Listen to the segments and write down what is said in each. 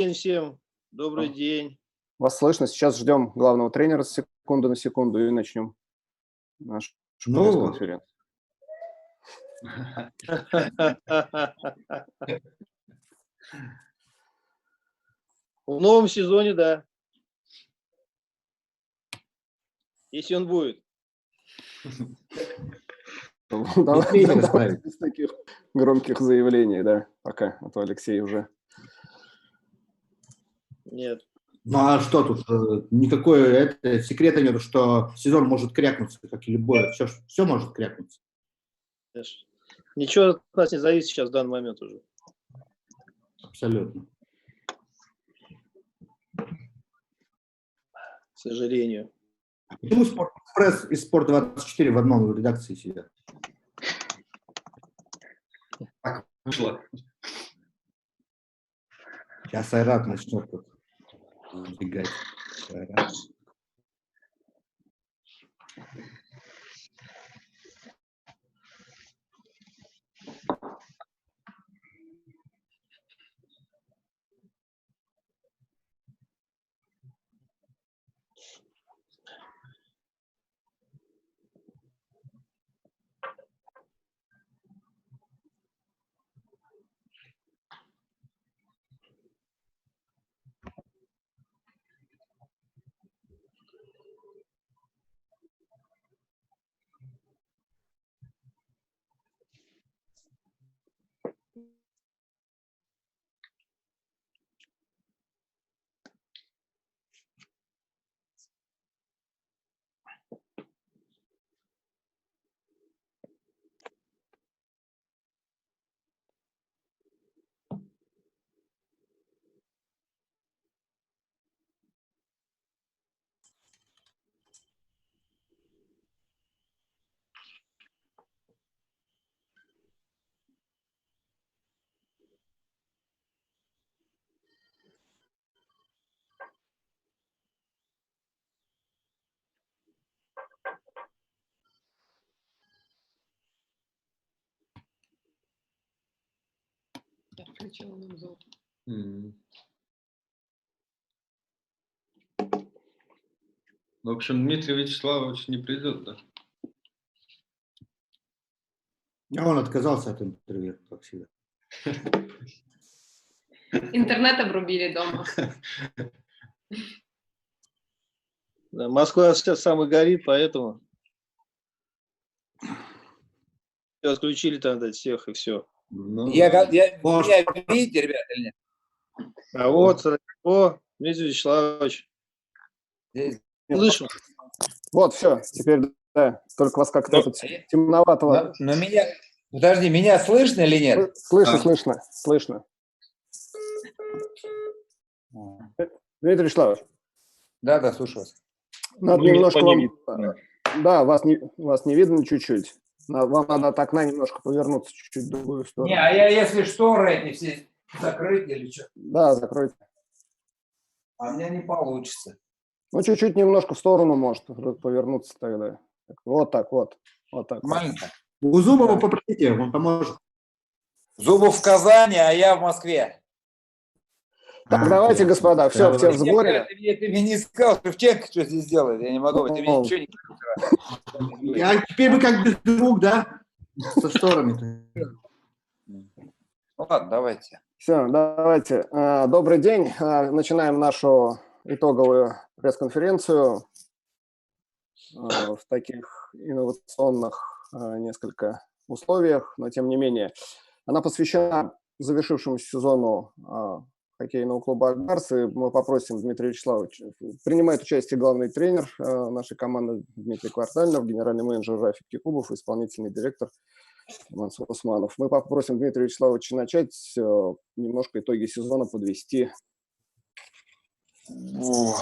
день всем. Добрый день. Вас слышно? Сейчас ждем главного тренера с секунды на секунду и начнем нашу пресс-конференцию. В новом сезоне, да. Если он будет. Давайте без таких громких заявлений, да, пока, а то Алексей уже... Нет. Ну а что тут? Никакой секрета нет, что сезон может крякнуться, как и любое. Все может крякнуться. Ничего от нас не зависит сейчас в данный момент уже. Абсолютно. К сожалению. Почему «Спортэкспресс» и «Спорт-24» в одном редакции сидят? Так вышло. Сейчас Айрат начнет тут убегать. Айрат. В общем, Дмитрий Вячеславович не придет, да? А он отказался от интервью, как всегда. Интернет обрубили дома. Да, Москва сейчас самый горит, поэтому все, отключили там всех и все. Ну, Меня видите, ребята, или нет? А вот, Дмитрий Вячеславович. Здесь. Слышу. Вот, все, теперь, да, только вас как-то темновато. Но меня... Подожди, меня слышно или нет? Слышно. Дмитрий Вячеславович. Да, слушаю вас. Надо немножко вам... Да, вас не видно чуть-чуть. Вам надо от окна немножко повернуться чуть-чуть в другую сторону. Не, а я если шторы эти все закрыть или что? Да, закройте. А у меня не получится. Ну, чуть-чуть немножко в сторону может повернуться тогда. Вот так. Маленько. У Зубова попросите, он поможет. Зубов в Казани, а я в Москве. Так, давайте, господа, все в сборе. Ты мне не сказал, Шевченко что здесь делает, я не могу, ты мне ничего не говоришь. А теперь мы как без рук, да? Со шторами. Ну ладно, давайте. Все, давайте. Добрый день. Начинаем нашу итоговую пресс-конференцию в таких инновационных несколько условиях, но тем не менее. Она посвящена завершившемуся сезону хоккейного клуба «Агарс», и мы попросим Дмитрия Вячеславовича. Принимает участие главный тренер нашей команды Дмитрий Квартальнов, генеральный менеджер Рафик Якубов, исполнительный директор Мансур Усманов. Мы попросим Дмитрия Вячеславовича начать, немножко итоги сезона подвести. Ну,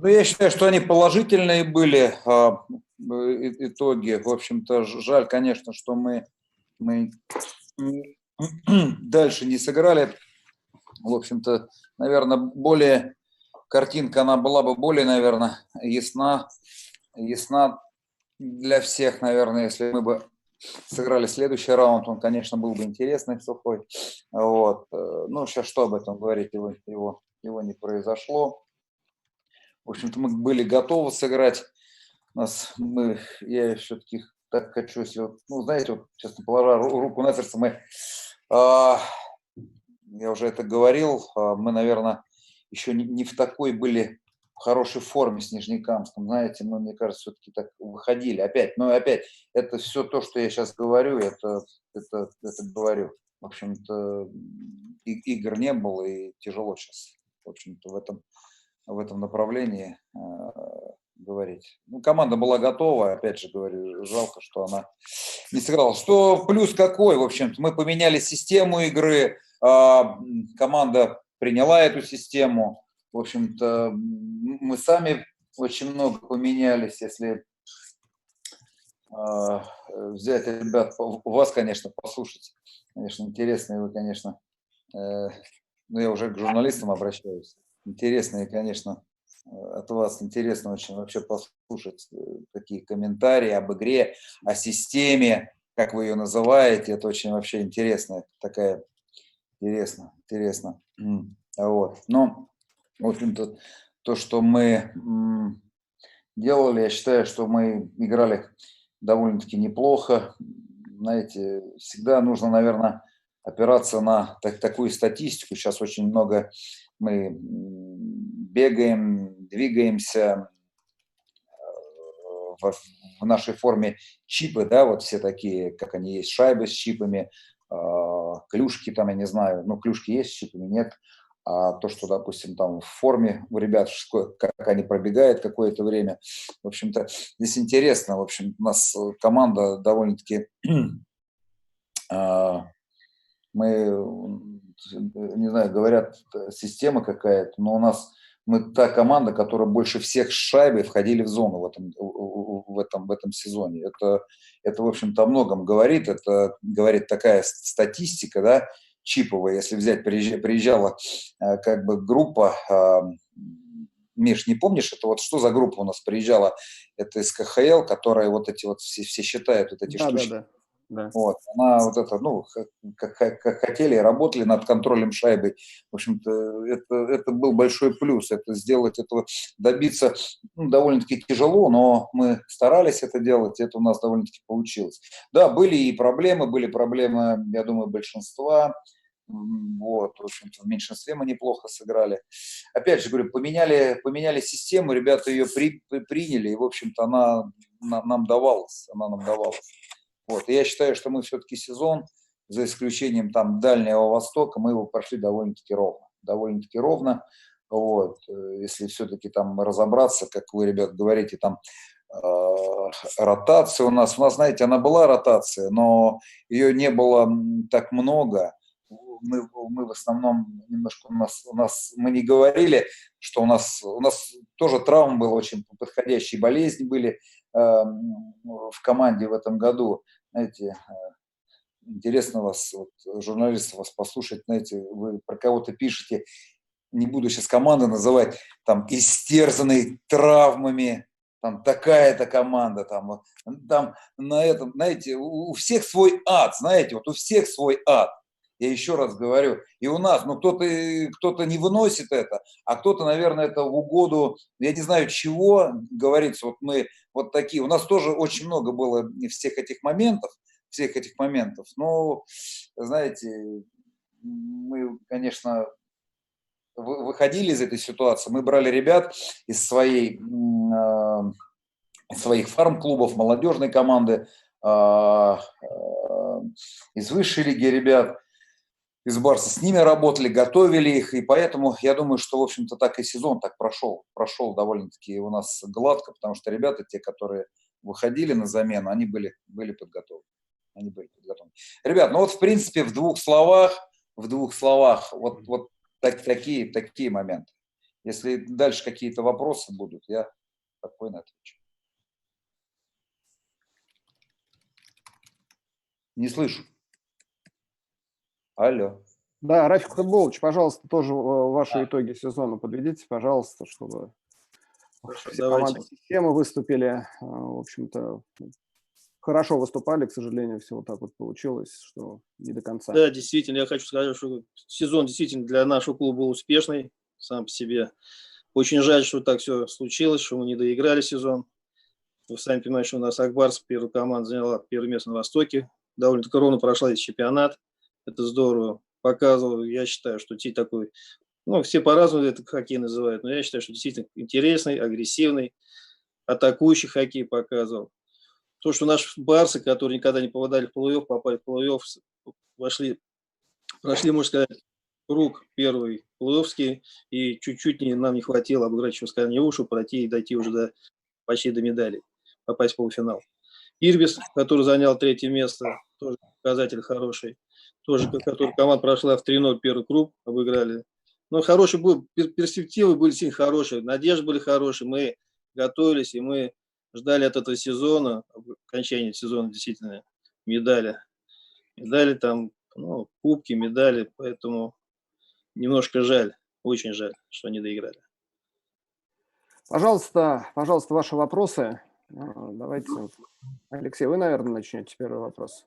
я считаю, что они положительные были, итоги. В общем-то, жаль, конечно, что мы дальше не сыграли. В общем-то, наверное, картинка, она была бы более, наверное, ясна для всех, наверное, если мы бы сыграли следующий раунд, он, конечно, был бы интересный, сухой. Вот. Ну, сейчас что об этом говорить, его не произошло. В общем-то, мы были готовы сыграть. Я все-таки так хочу, если, ну, знаете, вот, честно положа руку на сердце, я уже это говорил, мы, наверное, еще не в такой были хорошей форме с Нижнекамском, знаете, мы, мне кажется, все-таки так выходили. Опять, это все то, что я сейчас говорю, это говорю. В общем-то, игр не было, и тяжело сейчас, в общем-то, в этом направлении говорить. Ну, команда была готова, опять же говорю, жалко, что она не сыграла. Что плюс какой, в общем-то, мы поменяли систему игры, команда приняла эту систему, в общем-то, мы сами очень много поменялись, если взять, ребят, у вас, конечно, послушать, конечно, интересно, и вы, конечно, ну, я уже к журналистам обращаюсь, интересные, конечно, от вас интересно очень вообще послушать такие комментарии об игре, о системе, как вы ее называете, это очень вообще интересно, такая интересно. Вот. Но, в общем-то, то, что мы делали, я считаю, что мы играли довольно-таки неплохо. Знаете, всегда нужно, наверное, опираться на такую статистику. Сейчас очень много мы бегаем, двигаемся в нашей форме чипы, да, вот все такие, как они есть, шайбы с чипами, клюшки там, я не знаю, ну, клюшки есть с чипами, нет. А то, что, допустим, там в форме у ребят, как они пробегают какое-то время, в общем-то, здесь интересно, в общем, у нас команда довольно-таки, мы, не знаю, говорят, система какая-то, но мы та команда, которая больше всех с шайбой входили в зону в этом сезоне. Это, в общем-то, о многом говорит. Это говорит такая статистика, да, чиповая. Если взять, приезжала как бы группа, Миш, не помнишь, это вот что за группа у нас приезжала? Это из КХЛ, которая вот эти вот все считают вот эти штучки. Да. Вот, она вот это, ну, как хотели, работали над контролем шайбы. В общем-то, это был большой плюс. Это сделать, этого добиться довольно-таки тяжело, но мы старались это делать, и это у нас довольно-таки получилось. Да, были проблемы, я думаю, большинства. Вот, в общем-то, в меньшинстве мы неплохо сыграли. Опять же, говорю, поменяли систему, ребята ее приняли, и, в общем-то, она нам давалась. Вот. И я считаю, что мы все-таки сезон, за исключением там Дальнего Востока, мы его прошли довольно-таки ровно. Вот. Если все-таки там разобраться, как вы, ребят, говорите, там ротация у нас, знаете, она была ротация, но ее не было так много. Мы в основном немножко мы не говорили, что у нас тоже травм было, очень подходящие болезни были в команде в этом году. Знаете, интересно вас, вот, журналистов, вас послушать, знаете, вы про кого-то пишете, не буду сейчас команды называть, там, истерзанный травмами, там, такая-то команда, там на этом, знаете, у всех свой ад, знаете, вот у всех свой ад. Я еще раз говорю, и у нас, ну, кто-то не выносит это, а кто-то, наверное, это в угоду, я не знаю чего, говорится, вот мы вот такие, у нас тоже очень много было всех этих моментов, но, знаете, мы, конечно, выходили из этой ситуации, мы брали ребят из своих фарм-клубов, молодежной команды, из высшей лиги ребят, из Барса, с ними работали, готовили их, и поэтому я думаю, что, в общем-то, так и сезон так прошел довольно-таки у нас гладко, потому что ребята, те, которые выходили на замену, они были подготовлены. Ребят, ну вот, в принципе, в двух словах, вот такие моменты. Если дальше какие-то вопросы будут, я спокойно отвечу. Не слышу. Алло. Да, Рафик Футболович, пожалуйста, тоже ваши итоги сезона подведите, пожалуйста, чтобы Хорошо, все давайте. команды системы выступили, в общем-то, хорошо выступали, к сожалению, все вот так вот получилось, что не до конца. Да, действительно, я хочу сказать, что сезон действительно для нашего клуба был успешный сам по себе. Очень жаль, что так все случилось, что мы не доиграли сезон. Вы сами понимаете, что у нас Акбарс, первая команда, заняла первое место на Востоке. Довольно-таки ровно прошла весь чемпионат. Это здорово. Показывал, я считаю, что такой, ну, все по-разному это хоккей называют, но я считаю, что действительно интересный, агрессивный, атакующий хоккей показывал. То, что наши барсы, которые никогда не попадали в плей-офф, попали в плей-офф, прошли, можно сказать, круг первый плей-оффский, и чуть-чуть нам не хватило обыграть еще Сканеушу, пройти и дойти уже почти до медалей, попасть в полуфинал. Ирбис, который занял 3-е место, тоже показатель хороший, тоже, который команда прошла в 3-0 первый круг, обыграли. Но хороший был, перспективы были сильно хорошие, надежды были хорошие, мы готовились, и мы ждали от этого сезона, окончания сезона действительно, медали. Медали там, ну, кубки, медали, поэтому немножко жаль, очень жаль, что не доиграли. Пожалуйста, ваши вопросы. Давайте, Алексей, вы, наверное, начнете первый вопрос.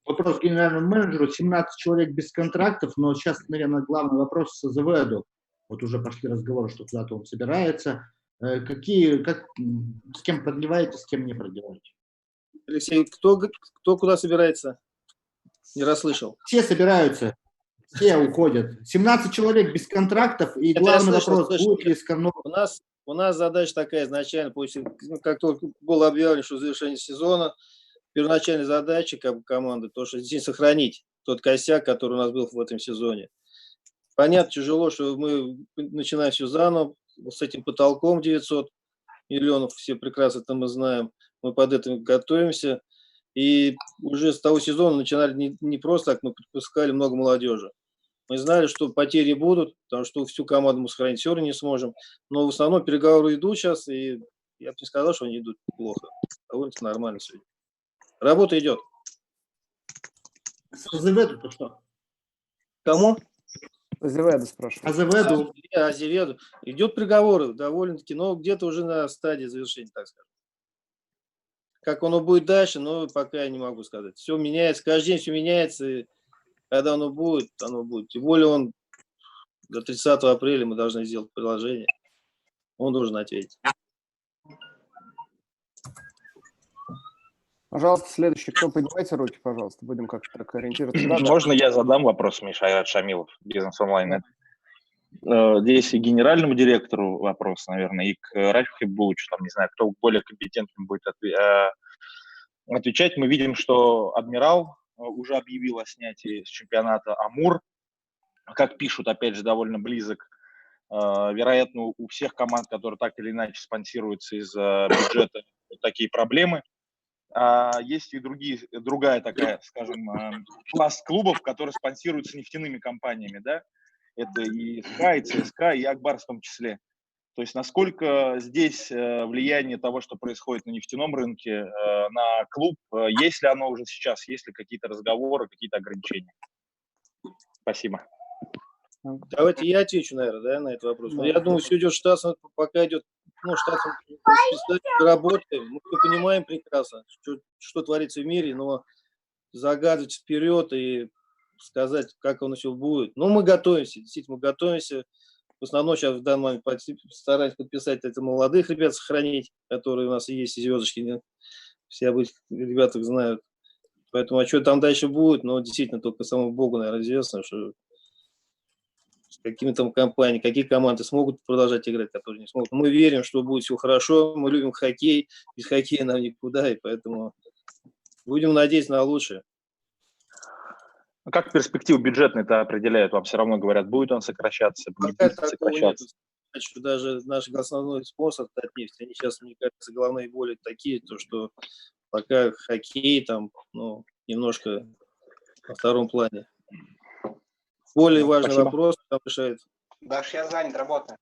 Вопрос к генеральному менеджеру. 17 человек без контрактов, но сейчас, наверное, главный вопрос с Азеведо. Вот уже пошли разговоры, что куда-то он собирается. С кем продлеваете, с кем не продлеваете? Алексей, кто куда собирается? Не расслышал. Все собираются, все уходят. 17 человек без контрактов, и главный вопрос, будет ли Сканов... У нас задача такая изначально, как только было объявлено, что завершение сезона, первоначальная задача команды, то, что здесь сохранить тот косяк, который у нас был в этом сезоне. Понятно, тяжело, что мы начинаем все заново, с этим потолком 900 миллионов, все прекрасно это мы знаем, мы под этим готовимся. И уже с того сезона начинали не просто так, мы подпускали много молодежи. Мы знали, что потери будут, потому что всю команду мы сохранить все равно не сможем. Но в основном переговоры идут сейчас, и я бы не сказал, что они идут плохо. Довольно-таки нормально все. Работа идет. С Азеведо-то что? Кому? Азеведо спрашиваю. Азеведо. Идет переговоры довольно-таки, но где-то уже на стадии завершения, так скажем. Как оно будет дальше, но пока я не могу сказать. Все меняется, каждый день все меняется, и когда оно будет, оно будет. Тем более до 30 апреля мы должны сделать предложение. Он должен ответить. Пожалуйста, следующий. Кто? Поднимайте руки, пожалуйста. Будем как-то так ориентироваться. Можно я задам вопрос, Миша? Айрат Шамилов, Бизнес Онлайн. Здесь и генеральному директору вопрос, наверное, и к Рафу Хиббулычу, там, не знаю, кто более компетентным будет отвечать. Мы видим, что «Адмирал» уже объявил о снятии с чемпионата, «Амур», как пишут, опять же, довольно близок. Вероятно, у всех команд, которые так или иначе спонсируются из бюджета, такие проблемы. Есть и другая такая, скажем, класс клубов, которые спонсируются нефтяными компаниями, да? Это и СКА, и ЦСКА, и Акбарс в том числе. То есть насколько здесь влияние того, что происходит на нефтяном рынке, на клуб, есть ли оно уже сейчас, есть ли какие-то разговоры, какие-то ограничения? Спасибо. Давайте я отвечу, наверное, да, на этот вопрос. Но я думаю, все идет штатно, пока идет, штатом работаем. Мы понимаем прекрасно, что творится в мире, но загадывать вперед и сказать, как оно все будет. Но мы готовимся, действительно, мы готовимся. В основном сейчас в данный момент стараемся подписать это молодых ребят, сохранить, которые у нас есть, и звездочки. Все обычно ребята знают. Поэтому, что там дальше будет, но действительно только самому Богу, наверное, известно, что с какими там компаниями, какие команды смогут продолжать играть, которые не смогут. Мы верим, что будет все хорошо, мы любим хоккей, без хоккея нам никуда, и поэтому будем надеяться на лучшее. Как перспективы бюджетные-то определяют? Вам все равно говорят, будет он сокращаться, не будет сокращаться? Даже наш основной спонсор Татнефть, они сейчас, мне кажется, главные боли такие, то что пока хоккей там, немножко на втором плане. Более важный вопрос там решает. Даш, я занят, работаю.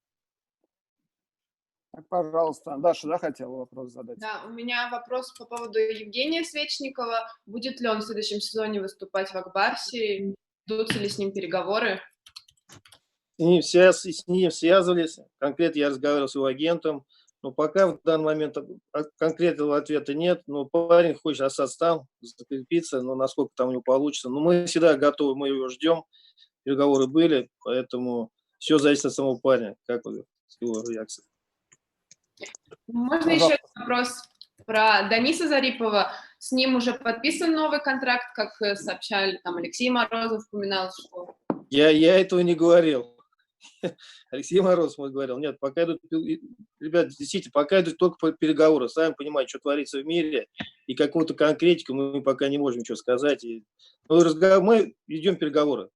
Пожалуйста. Даша, да, хотела вопрос задать? Да, у меня вопрос по поводу Евгения Свечникова. Будет ли он в следующем сезоне выступать в Акбарсе? Идутся ли с ним переговоры? С ним связывались. Конкретно я разговаривал с его агентом. Но пока в данный момент конкретного ответа нет. Но парень хочет остаться там, закрепиться, но насколько там у него получится. Но мы всегда готовы, мы его ждем. Переговоры были, поэтому все зависит от самого парня, как его реакция. Можно еще один вопрос про Дениса Зарипова. С ним уже подписан новый контракт, как сообщали, там Алексей Морозов упоминал, что... Я этого не говорил. Алексей Морозов говорил, нет, пока идут, ребят, действительно, пока идут только переговоры, сами понимаете, что творится в мире, и какую-то конкретику мы пока не можем ничего сказать. Мы идем переговоры.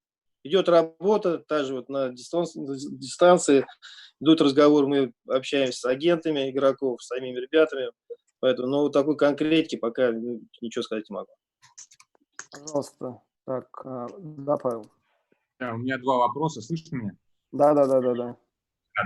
Идет работа, та же вот на дистанции, идут разговоры, мы общаемся с агентами игроков, с самими ребятами, поэтому, но вот такой конкретики пока ничего сказать не могу. Пожалуйста. Так, да, Павел? Да, у меня два вопроса, слышно меня? Да.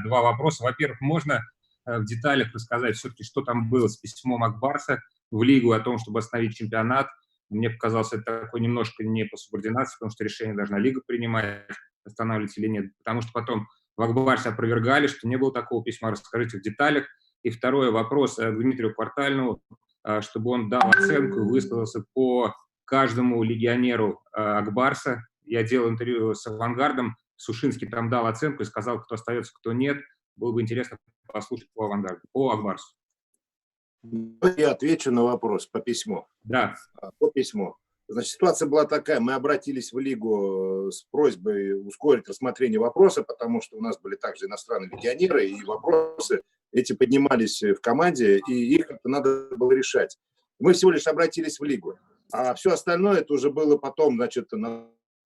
Два вопроса. Во-первых, можно в деталях рассказать все-таки, что там было с письмом Акбарса в лигу о том, чтобы остановить чемпионат? Мне показалось, это такой немножко не по субординации, потому что решение должна лига принимать, останавливать или нет. Потому что потом в Акбарсе опровергали, что не было такого письма. Расскажите в деталях. И второй вопрос к Дмитрию Квартальнову, чтобы он дал оценку и высказался по каждому легионеру Акбарса. Я делал интервью с «Авангардом», Сушинский там дал оценку и сказал, кто остается, кто нет. Было бы интересно послушать по «Авангарду», по Акбарсу. Я отвечу на вопрос по письму. Да. По письму. Значит, ситуация была такая. Мы обратились в лигу с просьбой ускорить рассмотрение вопроса, потому что у нас были также иностранные легионеры, и вопросы эти поднимались в команде, и их надо было решать. Мы всего лишь обратились в лигу. А все остальное это уже было потом, значит,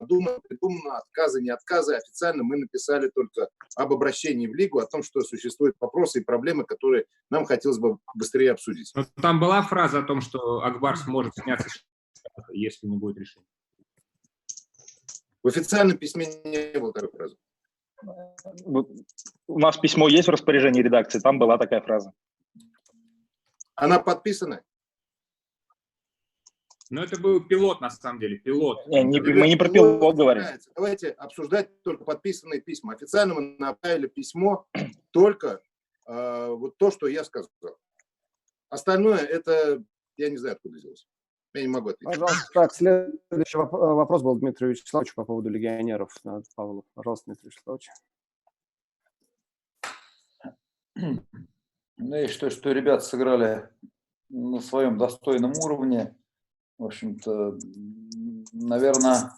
придумано, отказы, не отказы. Официально мы написали только об обращении в лигу, о том, что существуют вопросы и проблемы, которые нам хотелось бы быстрее обсудить. Но там была фраза о том, что Акбарс может сняться, если не будет решения. В официальном письме не было такой фразы. У нас письмо есть в распоряжении редакции, там была такая фраза. Она подписана? Но это был пилот, на самом деле, пилот. Мы не про пилот говорим. Давайте обсуждать только подписанные письма. Официально мы направили письмо только вот то, что я сказал. Остальное это, я не знаю, откуда взялось. Я не могу ответить. Пожалуйста. Так, следующий вопрос был Дмитрию Вячеславовичу по поводу легионеров. Павлу. Пожалуйста, Дмитрий Вячеславович. Ну, я считаю, что ребята сыграли на своем достойном уровне. В общем-то, наверное,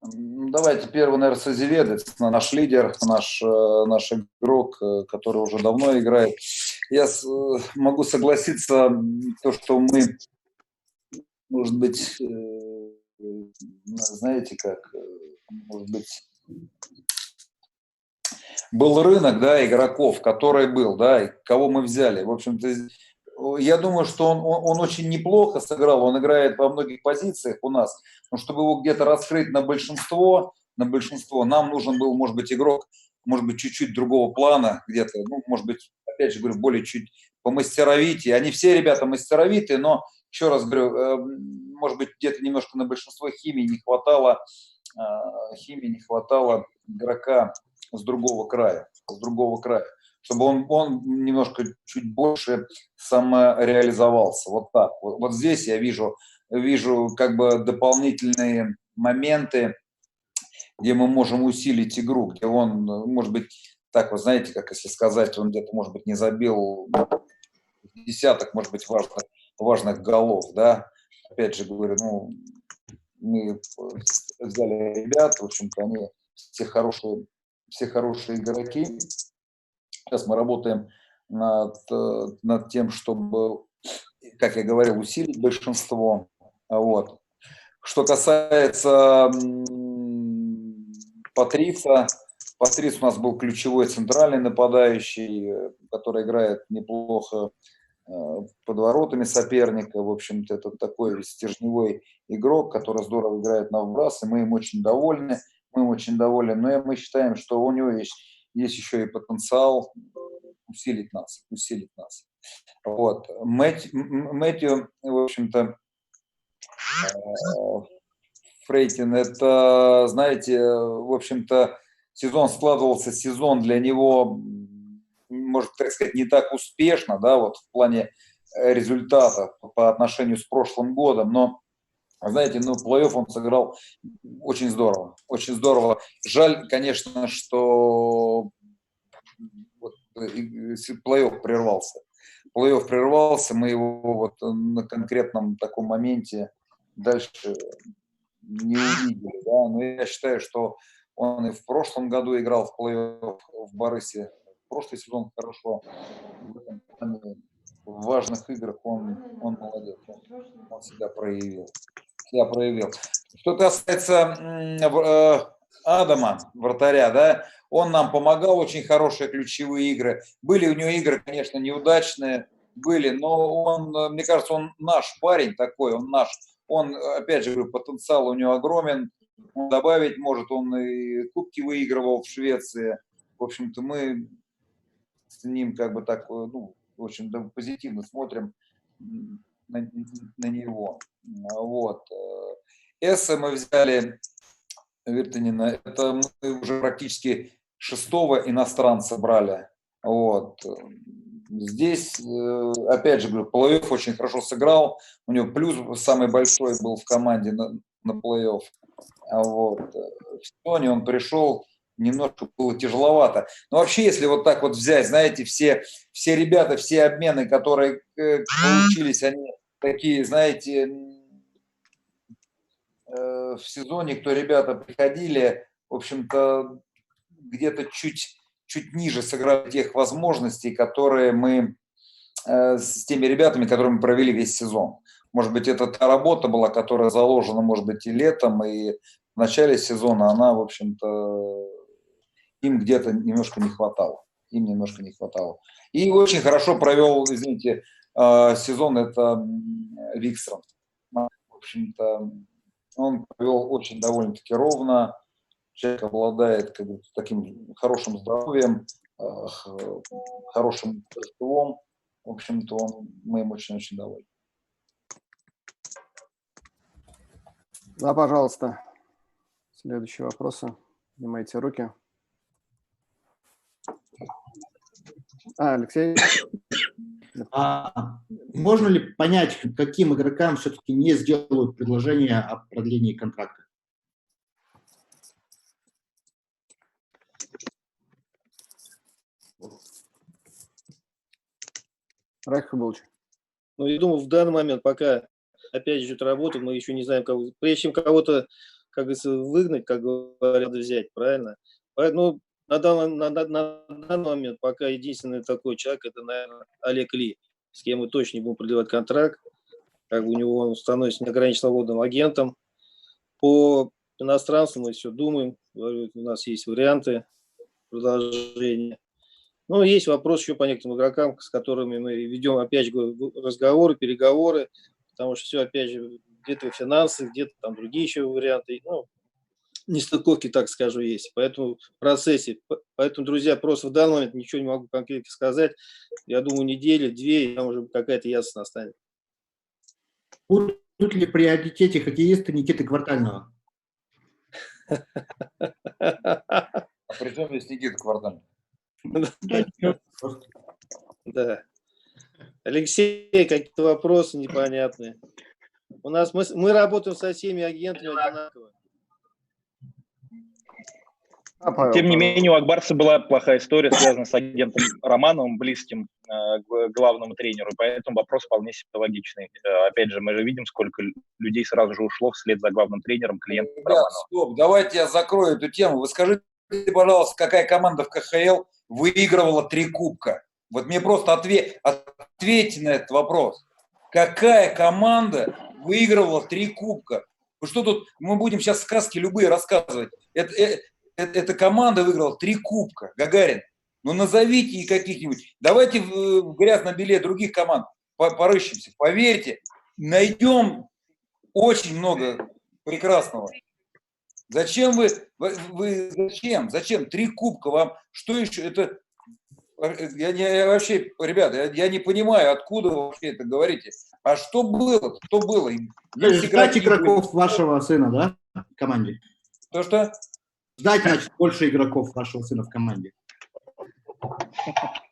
давайте первый, наверное, Созеведец, наш лидер, наш игрок, который уже давно играет. Я могу согласиться, то, что мы, может быть, знаете как, может быть, был рынок, да, игроков, который был, да, и кого мы взяли. В общем-то, я думаю, что он очень неплохо сыграл, он играет во многих позициях у нас, но чтобы его где-то раскрыть на большинство, нам нужен был, может быть, игрок, может быть, чуть-чуть другого плана где-то, ну, может быть, опять же говорю, более чуть помастеровитее. Они все ребята мастеровитые, но, еще раз говорю, может быть, где-то немножко на большинство химии не хватало игрока с другого края, чтобы он немножко чуть больше самореализовался. Вот так. Вот здесь я вижу как бы дополнительные моменты, где мы можем усилить игру, где он, может быть, так, вы знаете, как если сказать, он где-то, может быть, не забил десяток, может быть, важных голов, да. Опять же говорю, ну, мы взяли ребят, в общем-то, они все хорошие игроки. Сейчас мы работаем над тем, чтобы, как я говорил, усилить большинство. Вот. Что касается Патрица у нас был ключевой центральный нападающий, который играет неплохо под воротами соперника. В общем-то, это такой стержневой игрок, который здорово играет на вброс, и мы им очень довольны. Но мы считаем, что у него есть еще и потенциал усилить нас. Вот. Мэтью, в общем-то, Фрейтин, это, знаете, в общем-то, сезон для него может, так сказать, не так успешно, да, вот в плане результата по отношению с прошлым годом, но, знаете, ну, плей-офф он сыграл очень здорово, очень здорово. Жаль, конечно, что вот, плей-офф прервался. Плей-офф прервался, мы его вот на конкретном таком моменте дальше не увидели, да, но я считаю, что он и в прошлом году играл в плей-офф в Боруссии, прошлый сезон хорошо, в важных играх он молодец, он себя проявил. Что касается Адама, вратаря, да, он нам помогал, очень хорошие ключевые игры. Были у него игры, конечно, неудачные, были, но он, мне кажется, он наш парень такой, он наш. Он, опять же, говорю, потенциал у него огромен, он добавить может, он и кубки выигрывал в Швеции. В общем-то, мы с ним как бы так, ну, в общем, да, позитивно смотрим на него. Вот. Эссе мы взяли, Виртанина, это мы уже практически 6-го иностранца брали. Вот. Здесь, опять же, говорю, плей-офф очень хорошо сыграл. У него плюс самый большой был в команде на плей-офф. Вот. В сезоне он пришел, немножко было тяжеловато. Но вообще, если вот так вот взять, знаете, все ребята, все обмены, которые получились, они такие, знаете, в сезоне, кто ребята приходили, в общем-то, где-то чуть ниже сыграли тех возможностей, которые мы с теми ребятами, которые мы провели весь сезон. Может быть, это та работа была, которая заложена, может быть, и летом, и в начале сезона, она, в общем-то, им где-то немножко не хватало. И очень хорошо провел, извините, сезон это Викстром. В общем-то, он провел очень довольно-таки ровно. Человек обладает как бы таким хорошим здоровьем, хорошим чувством. В общем-то, мы им очень-очень довольны. Да, пожалуйста. Следующие вопросы. Поднимайте руки. Алексей. Можно ли понять, каким игрокам все-таки не сделают предложение о продлении контракта? Райх Хабулович. Ну, я думаю, в данный момент, пока опять идет работа, мы еще не знаем, кого. Прежде чем кого-то, как говорится, выгнать, как говорят, взять, правильно? Поэтому на данный момент пока единственный такой человек, это, наверное, Олег Ли, с кем мы точно не будем продлевать контракт. Как бы у него он становится неограниченно свободным агентом. По иностранцу мы все думаем, у нас есть варианты продолжения. Ну, есть вопрос еще по некоторым игрокам, с которыми мы ведем, опять же, разговоры, переговоры, потому что все, опять же, где-то финансы, где-то там другие еще варианты, ну, нестыковки, так скажу, есть. Поэтому в процессе, поэтому, друзья, просто в данный момент ничего не могу конкретно сказать. Я думаю, неделю-две, там уже какая-то ясность настанет. Будут ли приоритете хоккеиста Никиты Квартального? А при чем здесь Никита Квартальный? Да. Алексей, какие-то вопросы непонятные. У нас мы работаем со всеми агентами одинаково. Тем не менее, у Акбарса была плохая история, связанная с агентом Романовым, близким к главному тренеру, поэтому вопрос вполне себе логичный. Опять же, мы же видим, сколько людей сразу же ушло вслед за главным тренером, клиентом Романова. Стоп, давайте я закрою эту тему. Вы скажите, пожалуйста, какая команда в КХЛ выигрывала 3 кубка? Вот мне просто ответьте на этот вопрос. Какая команда выигрывала 3 кубка? Вы что тут, мы будем сейчас сказки любые рассказывать. Эта команда выиграла 3 кубка, Гагарин. Ну назовите и каких-нибудь. Давайте в грязном белье других команд порыщемся. Поверьте, найдем очень много прекрасного. Зачем Зачем 3 кубка вам? Что еще? Это я вообще, ребята, я не понимаю, откуда вы вообще это говорите. А что было? Что было? Ждать игроков вашего сына, да, в команде? Что? Ждать, значит, больше игроков вашего сына в команде.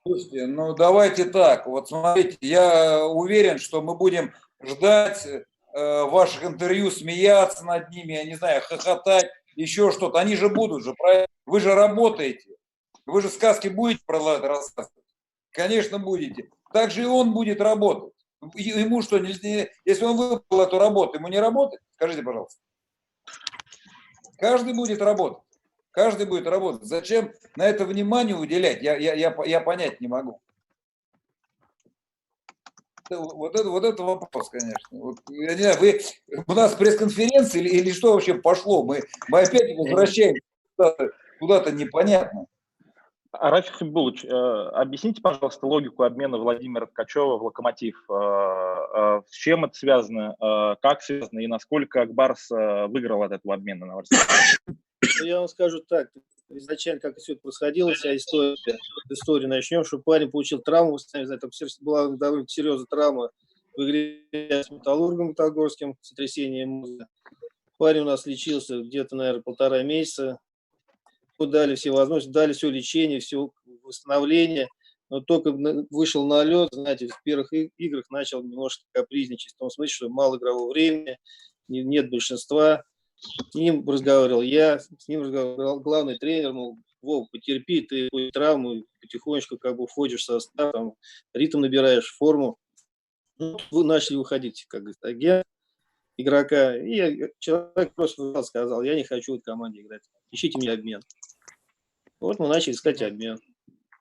Слушайте, ну давайте так. Вот смотрите, я уверен, что мы будем ждать ваших интервью, смеяться над ними, я не знаю, хохотать, еще что-то. Они же будут же, правильно? Вы же работаете. Вы же сказки будете рассказывать? Конечно, будете. Так же и он будет работать. Ему что, если он выбрал эту работу, ему не работать? Скажите, пожалуйста. Каждый будет работать. Каждый будет работать. Зачем на это внимание уделять, я понять не могу. Вот это вопрос, конечно. Вот, я не знаю, у нас пресс-конференция или что вообще пошло? Мы опять возвращаемся куда-то непонятно. Рафик Хабибулович, объясните, пожалуйста, логику обмена Владимира Ткачева в «Локомотив». С чем это связано, как связано и насколько Акбарс выиграл от этого обмена, на ваш взгляд? Я вам скажу так. Изначально, как все это происходило, вся история начнем, что парень получил травму, вы сами знаете, там была довольно серьезная травма в игре с «Металлургом» Металлургским, сотрясение мозга. Парень у нас лечился где-то, наверное, 1,5 месяца. Дали все возможности, дали все лечение, все восстановление, но только вышел на лед, знаете, в первых играх начал немножко капризничать, в том смысле, что мало игрового времени, нет большинства. С ним разговаривал я, с ним разговаривал главный тренер, мол, Вов, потерпи, ты травму, потихонечку как бы входишь в состав, там, ритм набираешь, форму. Ну, вы начали выходить, как говорит агент игрока, и человек просто сказал, я не хочу в этой команде играть, ищите мне обмен. Вот мы начали искать обмен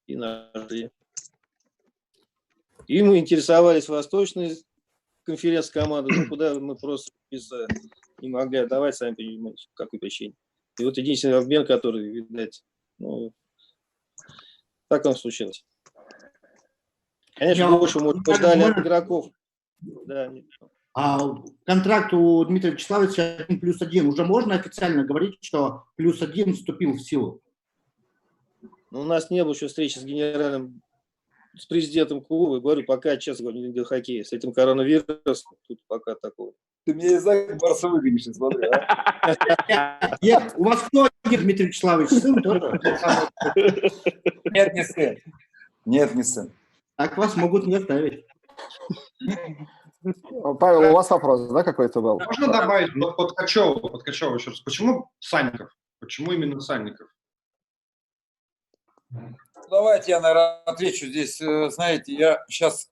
и нашли. И мы интересовались восточной конференцией команды, но куда мы просто не могли отдавать, сами понимаете, какой причине. И вот единственный обмен, который, видать, ну, так он случилось. Конечно, больше мы ждали от игроков. Да. А контракт у Дмитрия Вячеславовича 1+1. Уже можно официально говорить, что +1 вступил в силу? У нас не было еще встречи с президентом клуба. Говорю, пока, честно говоря, не до хоккея. С этим коронавирусом тут пока такого. Ты меня из Акбарса выгонишь, смотри, а? Нет, у вас кто один, Дмитрий Вячеславович? Сын тоже? Нет, не сын. Нет, не сын. Так вас могут не оставить. Павел, у вас вопрос, да, какой-то был? Можно добавить под Ткачева еще раз. Почему Санников? Почему именно Санников? Давайте я, наверное, отвечу здесь. Знаете, я сейчас...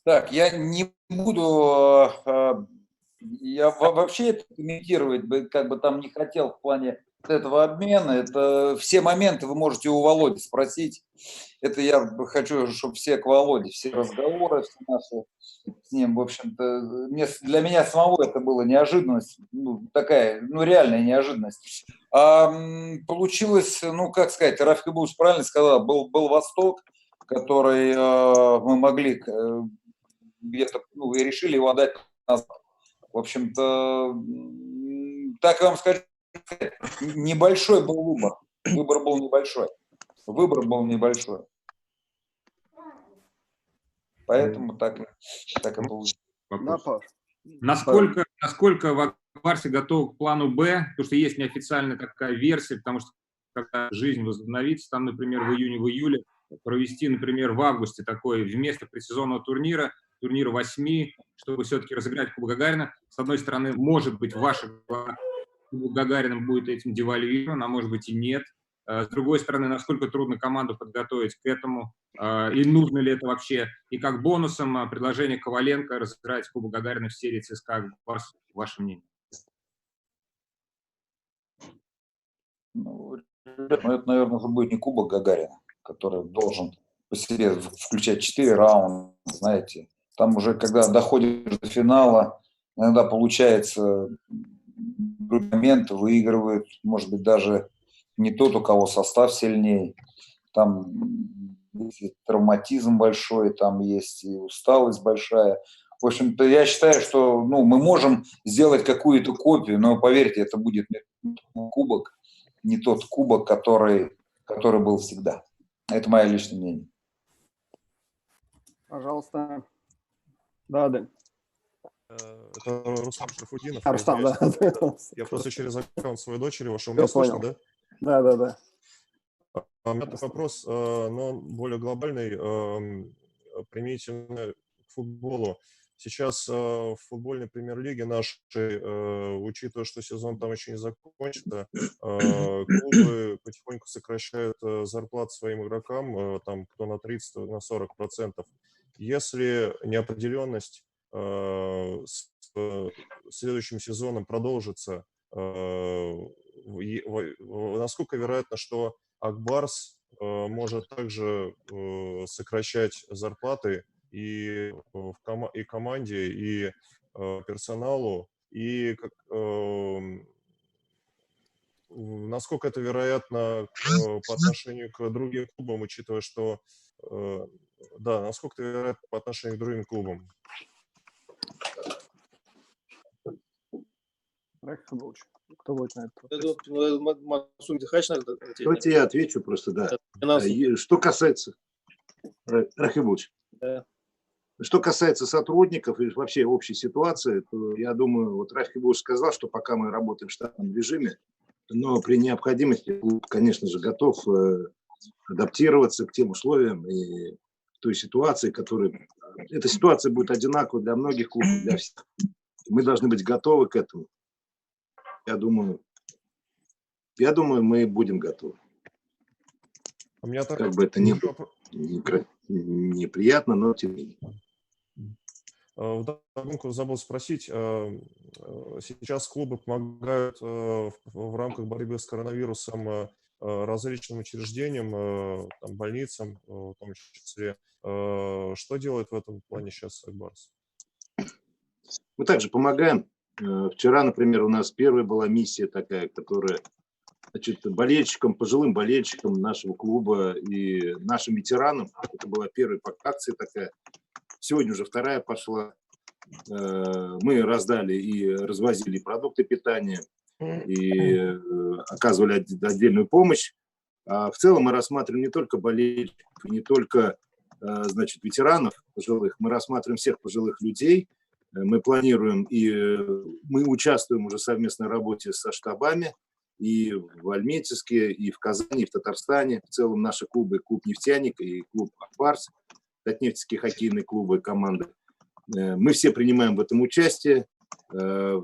Так, я не буду... Я вообще это комментировать как бы там не хотел в плане этого обмена. Это все моменты вы можете у Володи спросить. Это я хочу, чтобы все к Володе, все разговоры, все наши с ним, в общем-то, для меня самого это была неожиданность, ну, такая, ну, реальная неожиданность. Получилось, ну, как сказать, Рафик Хабибулович правильно сказал, был Восток, который мы могли где-то, ну, и решили его отдать назад. В общем-то, так я вам скажу, небольшой был выбор. Выбор был небольшой. Поэтому так и получилось. Насколько в Акбарсе готов к плану «Б», потому что есть неофициальная такая версия, потому что когда жизнь возобновится, там, например, в июне, в июле, провести, например, в августе такой вместо предсезонного турнира 8, чтобы все-таки разыграть Кубок Гагарина. С одной стороны, может быть, ваша Кубок Гагарина будет этим девальвирован, а может быть и нет. С другой стороны, насколько трудно команду подготовить к этому, и нужно ли это вообще. И как бонусом предложение Коваленко разыграть Кубок Гагарина в серии ЦСКА Акбарс, ваше мнение? Ну, это, наверное, уже будет не Кубок Гагарина, который должен по себе включать 4 раунда, знаете. Там уже, когда доходишь до финала, иногда получается моменты, выигрывают, может быть, даже не тот, у кого состав сильнее. Там есть травматизм большой, там есть и усталость большая. В общем-то, я считаю, что мы можем сделать какую-то копию, но, поверьте, это будет кубок, не тот кубок, который был всегда. Это мое личное мнение. Пожалуйста. Да, Дэн. Это Рустам Шарафуддинов. Рустам, да. Я просто через аккаунт своей дочери вошел. Меня слышно, да? Да. У меня такой вопрос, но он более глобальный, применительно к футболу. Сейчас в футбольной премьер-лиге нашей, учитывая, что сезон там еще не закончится, клубы потихоньку сокращают зарплаты своим игрокам, там кто на 30, на 40%. Если неопределенность с следующим сезоном продолжится, насколько вероятно, что Акбарс может также сокращать зарплаты и команде, и персоналу, и насколько это вероятно по отношению к другим клубам, учитывая, что да, насколько это вероятно по отношению к другим клубам? Кто будет на это? Давайте я отвечу просто, да. Что касается... Рахибович. Да. Что касается сотрудников и вообще общей ситуации, то я думаю, вот Рахибович сказал, что пока мы работаем в штатном режиме, но при необходимости клуб, конечно же, готов адаптироваться к тем условиям и той ситуации, которая... Эта ситуация будет одинаковой для многих клубов, для всех. Мы должны быть готовы к этому. Я думаю, мы будем готовы. У меня как бы это ни было неприятно, но тем не менее. Вдогонку забыл спросить, сейчас клубы помогают в рамках борьбы с коронавирусом различным учреждениям, там, больницам, в том числе. Что делает в этом плане сейчас Акбарс? Мы также помогаем. Вчера, например, у нас первая была миссия такая, которая, значит, болельщикам, пожилым болельщикам нашего клуба и нашим ветеранам, это была первая акция такая, сегодня уже вторая пошла, мы раздали и развозили продукты питания, и оказывали отдельную помощь. А в целом мы рассматриваем не только болельщиков, не только, значит, ветеранов пожилых, мы рассматриваем всех пожилых людей. Мы планируем и мы участвуем уже в совместной работе со штабами и в Альметьевске, и в Казани, и в Татарстане. В целом наши клубы, клуб «Нефтяник» и клуб «Акбарс», татнефтьские хоккейные клубы, команды. Мы все принимаем в этом участие в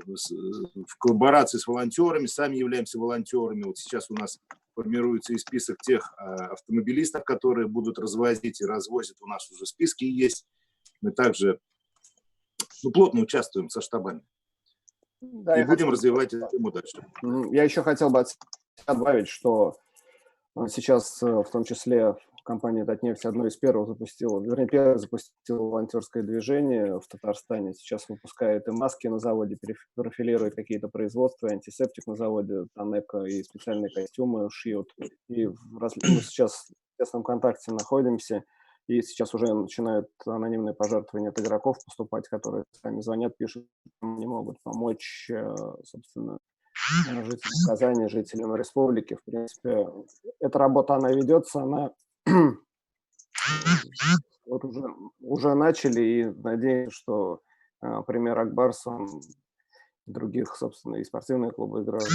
коллаборации с волонтерами, сами являемся волонтерами. Вот сейчас у нас формируется и список тех автомобилистов, которые будут развозить и развозят. У нас уже списки есть. Мы также плотно участвуем со штабами. Да, и будем развивать эту тему дальше. Я еще хотел бы добавить, что сейчас в том числе компания «Татнефть» одной из первых запустила, вернее, первой запустила волонтерское движение в Татарстане. Сейчас выпускает и маски на заводе, профилирует какие-то производства, антисептик на заводе, Танеко, и специальные костюмы шьют. И мы сейчас в тесном контакте находимся. И сейчас уже начинают анонимные пожертвования от игроков поступать, которые сами звонят, пишут, не могут помочь, собственно, жителям Казани, жителям республики. В принципе, эта работа, она ведется, она вот уже начали, и надеюсь, что пример Акбарса, других, собственно, и спортивные клубы играют,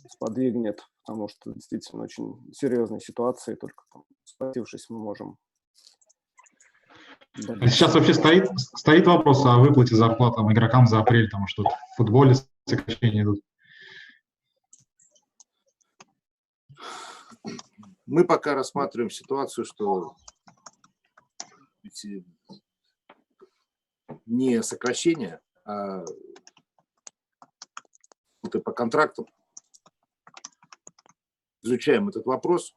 сподвигнет, потому что действительно очень серьезная ситуация, и только сплотившись мы можем... Сейчас вообще стоит вопрос о выплате зарплатам игрокам за апрель, потому что в футболе сокращения идут. Мы пока рассматриваем ситуацию, что не сокращение, а по контрактам. Изучаем этот вопрос,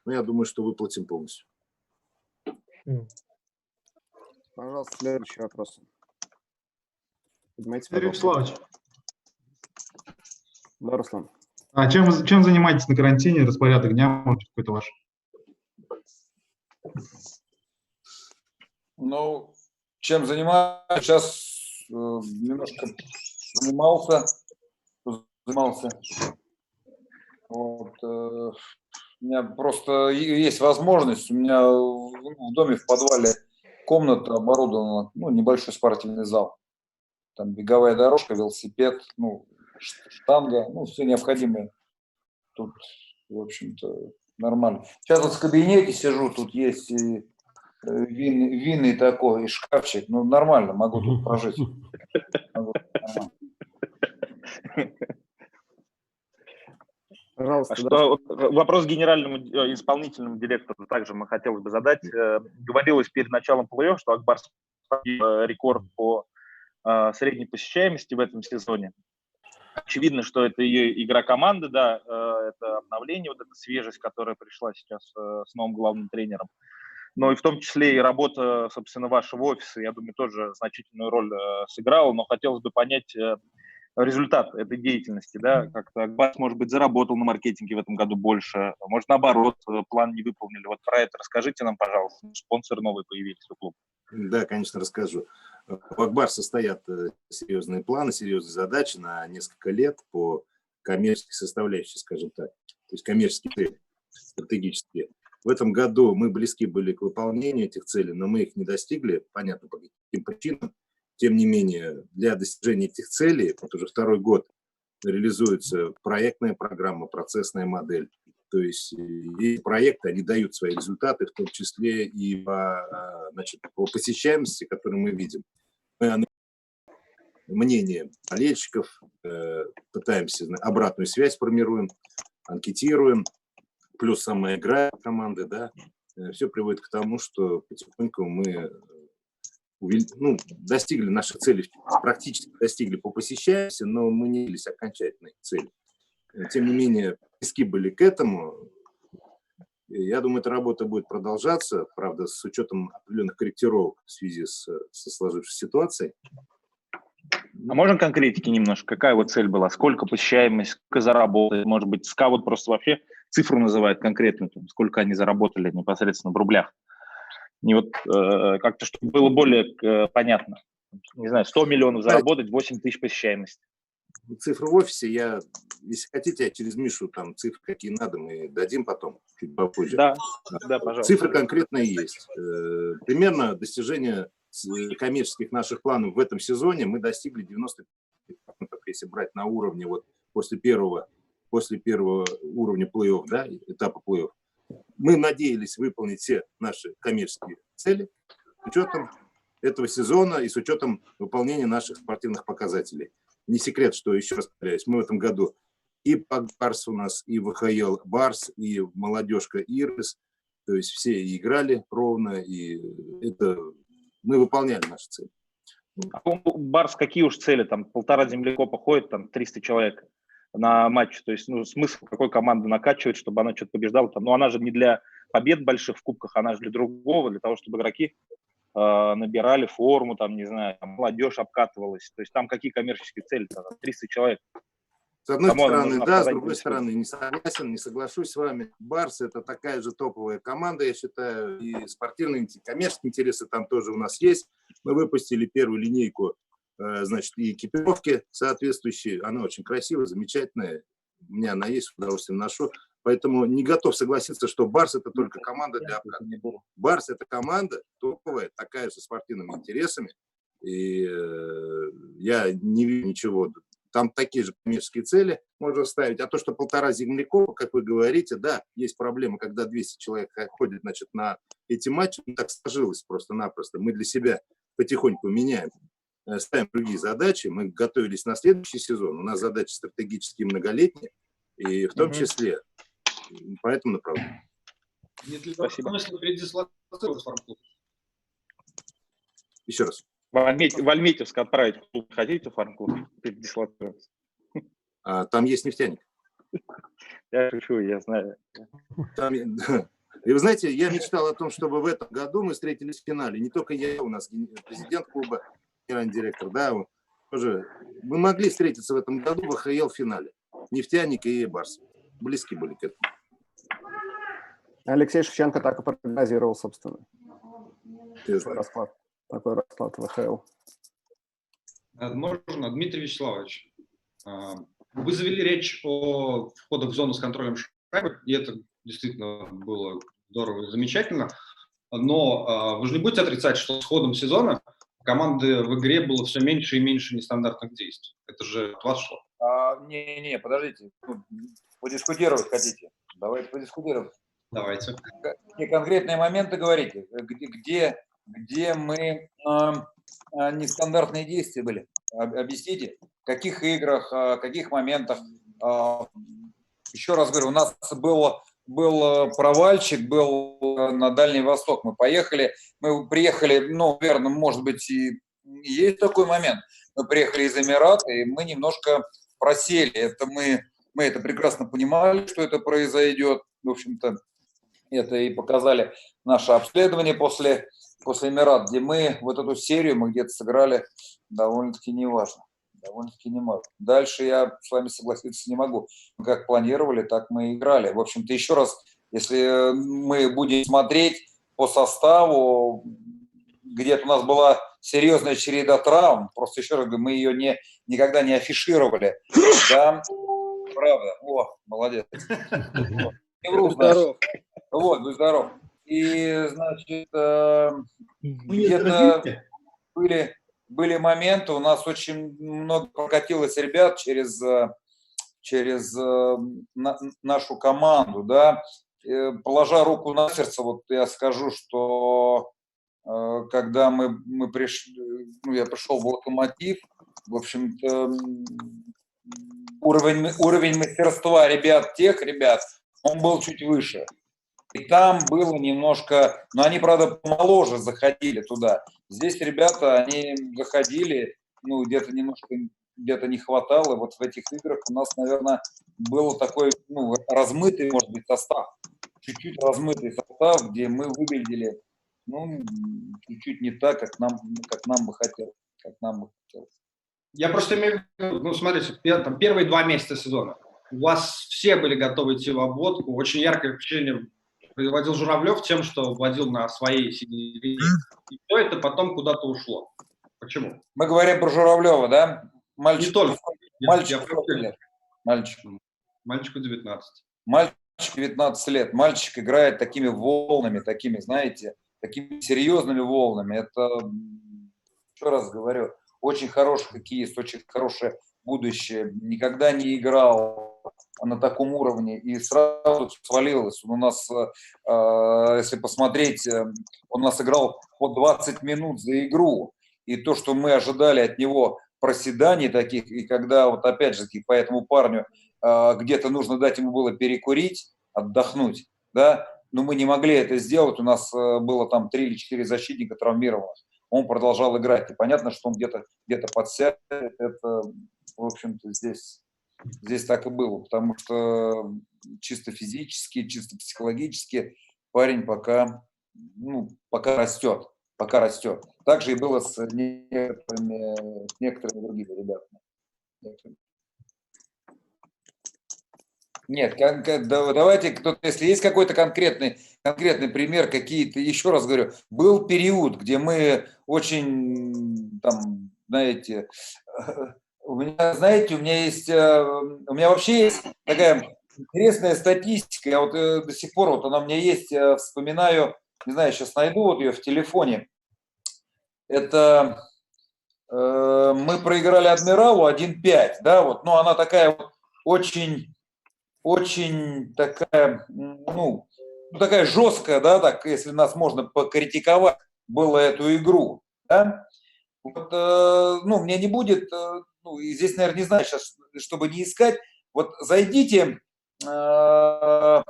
но я думаю, что выплатим полностью. Пожалуйста, следующий вопрос. Юрий Вячеславович. Да, Руслан. А чем занимаетесь на карантине? Распорядок дня, может быть, какой-то ваш? Ну, чем занимаюсь? Сейчас немножко занимался. Вот, у меня просто есть возможность, у меня в доме в подвале комната оборудована, небольшой спортивный зал. Там беговая дорожка, велосипед, штанга, все необходимое. Тут в общем-то, нормально. Сейчас вот в кабинете сижу, тут есть и винный такой, и шкафчик. Ну, нормально, могу тут прожить. Пожалуйста, Что, вопрос генеральному исполнительному директору также мы хотелось бы задать. Говорилось перед началом плей-офф, что Акбарс рекорд по средней посещаемости в этом сезоне. Очевидно, что это ее игра команды, да, это обновление, вот эта свежесть, которая пришла сейчас с новым главным тренером. Но и в том числе и работа, собственно, вашего офиса, я думаю, тоже значительную роль сыграла. Но хотелось бы понять результат этой деятельности, да, как-то Акбарс, может быть, заработал на маркетинге в этом году больше, может, наоборот, план не выполнили. Вот про это расскажите нам, пожалуйста. Спонсоры новые появились у клуба. Да, конечно, расскажу. У Акбарса стоят серьезные планы, серьезные задачи на несколько лет по коммерческой составляющей, скажем так. То есть коммерческие цели, стратегические. В этом году мы близки были к выполнению этих целей, но мы их не достигли, понятно, по каким причинам. Тем не менее, для достижения этих целей, вот уже второй год реализуется проектная программа, процессная модель. То есть эти проекты, они дают свои результаты, в том числе и по посещаемости, которую мы видим. Мы мнение болельщиков, пытаемся обратную связь формируем, анкетируем, плюс сама игра команды, да, все приводит к тому, что потихоньку мы достигли наших целей, практически достигли по посещаемости, но мы не явились окончательной цели. Тем не менее, близки были к этому. Я думаю, эта работа будет продолжаться, правда, с учетом определенных корректировок в связи со сложившейся ситуацией. А можно конкретики немножко? Какая вот цель была? Сколько посещаемость, сколько заработали? Может быть, скаут просто вообще цифру называет конкретную, сколько они заработали непосредственно в рублях? Не вот как-то, чтобы было более понятно. Не знаю, 100 миллионов заработать, 8 тысяч посещаемости. Цифры в офисе, если хотите, я через Мишу там цифры какие надо, мы дадим потом, чуть попозже. Да, пожалуйста. Цифры конкретные есть. Примерно достижение коммерческих наших планов в этом сезоне мы достигли 90%, если брать на уровне вот после первого уровня плей-офф, да, этапа плей-офф. Мы надеялись выполнить все наши коммерческие цели с учетом этого сезона и с учетом выполнения наших спортивных показателей. Не секрет, что, еще раз повторяюсь, мы в этом году и Барс у нас, и ВХЛ Барс, и молодежка Ирис, то есть все играли ровно, и это мы выполняли наши цели. А у Барс какие уж цели? Там 1,5 землекопа ходит, там 300 человек на матч. То есть, смысл какой команды накачивать, чтобы она что-то побеждала. Там, она же не для побед больших в кубках, она же для другого, для того, чтобы игроки набирали форму, там, не знаю, там, молодежь обкатывалась. То есть там какие коммерческие цели? 300 человек. С одной стороны, да, с другой стороны, не согласен, не соглашусь с вами. Барс – это такая же топовая команда, я считаю, и спортивные, коммерческие интересы там тоже у нас есть. Мы выпустили первую линейку, значит, и экипировки соответствующие. Она очень красивая, замечательная. У меня она есть, с удовольствием ношу. Поэтому не готов согласиться, что Барс – это только команда для обкатки. Барс – это команда топовая, такая же со спортивными интересами. И я не вижу ничего. Там такие же коммерческие цели можно ставить. А то, что 1,5 землекопа, как вы говорите, да, есть проблема, когда 200 человек ходят, значит, на эти матчи. Так сложилось просто-напросто. Мы для себя потихоньку меняем, ставим другие задачи. Мы готовились на следующий сезон. У нас задачи стратегические, многолетние. И в том числе по этому направлению. Спасибо. Еще раз. В Альметьевск отправить клуб хотите, фарм-клуб, передислоцироваться? Там есть нефтяник. Я шучу, я знаю. И вы знаете, я мечтал о том, чтобы в этом году мы встретились в финале. Не только я, у нас президент клуба, генеральный директор, да, тоже. Мы могли встретиться в этом году в ХЛ финале. Нефтяник и Барс. Близки были к этому. Алексей Шевченко так и прогнозировал, собственно. Такой расклад ВХЛ. Можно, Дмитрий Вячеславович. Вы завели речь о входах в зону с контролем шайбы, и это действительно было здорово и замечательно. Но вы же не будете отрицать, что с ходом сезона команды в игре было все меньше и меньше нестандартных действий. Это же от вас шло. Не, подождите. Подискутировать хотите? Давайте подискутируем. Давайте. Какие конкретные моменты говорите? Где мы нестандартные действия были? Объясните, в каких играх, в каких моментах? Еще раз говорю, у нас был провальчик, был на Дальний Восток. Мы приехали, ну, наверное, может быть, и есть такой момент. Мы приехали из Эмирата, и мы немножко просели. Это мы это прекрасно понимали, что это произойдет. В общем-то, это и показали наше обследование после Эмирата, где мы вот эту серию мы где-то сыграли довольно-таки неважно. Дальше я с вами согласиться не могу. Мы как планировали, так мы и играли. В общем-то, еще раз, если мы будем смотреть по составу, где-то у нас была серьезная череда травм, просто еще раз говорю, мы ее никогда не афишировали. Да, правда. О, молодец. Будь здоров. Вот, будь здоров. И, значит, где-то были моменты, у нас очень много прокатилось ребят через нашу команду, да. Положа руку на сердце, вот я скажу, что когда мы пришли, ну, я пришел в «Локомотив», в общем-то, уровень мастерства тех ребят, он был чуть выше. И там было немножко, но они, правда, помоложе заходили туда. Здесь ребята, они заходили, ну, где-то немножко, где-то не хватало. Вот в этих играх у нас, наверное, был такой, ну, размытый, может быть, состав. Чуть-чуть размытый состав, где мы выглядели, ну, чуть-чуть не так, как нам бы хотелось. Я просто имею в виду, ну, смотрите, там, первые 2 месяца сезона у вас все были готовы идти в обводку. Очень яркое впечатление производил Журавлев тем, что вводил на своей синей линии. И все это потом куда-то ушло. Почему? Мы говорим про Журавлева, да? Не только. Мальчику 19. Мальчик 19 лет. Мальчик играет такими волнами, такими, знаете, такими серьезными волнами. Это, еще раз говорю, очень хороший хоккеист, очень хорошее будущее. Никогда не играл на таком уровне и сразу свалилось. Он у нас, если посмотреть, он у нас играл по 20 минут за игру. И то, что мы ожидали от него проседаний таких, и когда вот опять же по этому парню где-то нужно дать ему было перекурить, отдохнуть, да, но мы не могли это сделать. У нас было там 3 или 4 защитника травмированных. Он продолжал играть. И понятно, что он где-то подсядет. Это, в общем-то, здесь так и было, потому что чисто физически, чисто психологически парень пока растет. Так же и было с некоторыми другими ребятами. Нет, давайте, если есть какой-то конкретный пример, какие-то, еще раз говорю, был период, где мы очень, там, знаете, у меня вообще есть такая интересная статистика, я вот до сих пор, вот она у меня есть, вспоминаю, не знаю, сейчас найду вот ее в телефоне. Это мы проиграли Адмиралу 1-5, да, вот, но она такая вот очень такая, ну, такая жесткая, да, так, если нас можно покритиковать, было эту игру, да. Вот, ну, мне не будет, ну, и здесь, наверное, не знаю сейчас, чтобы не искать, вот зайдите на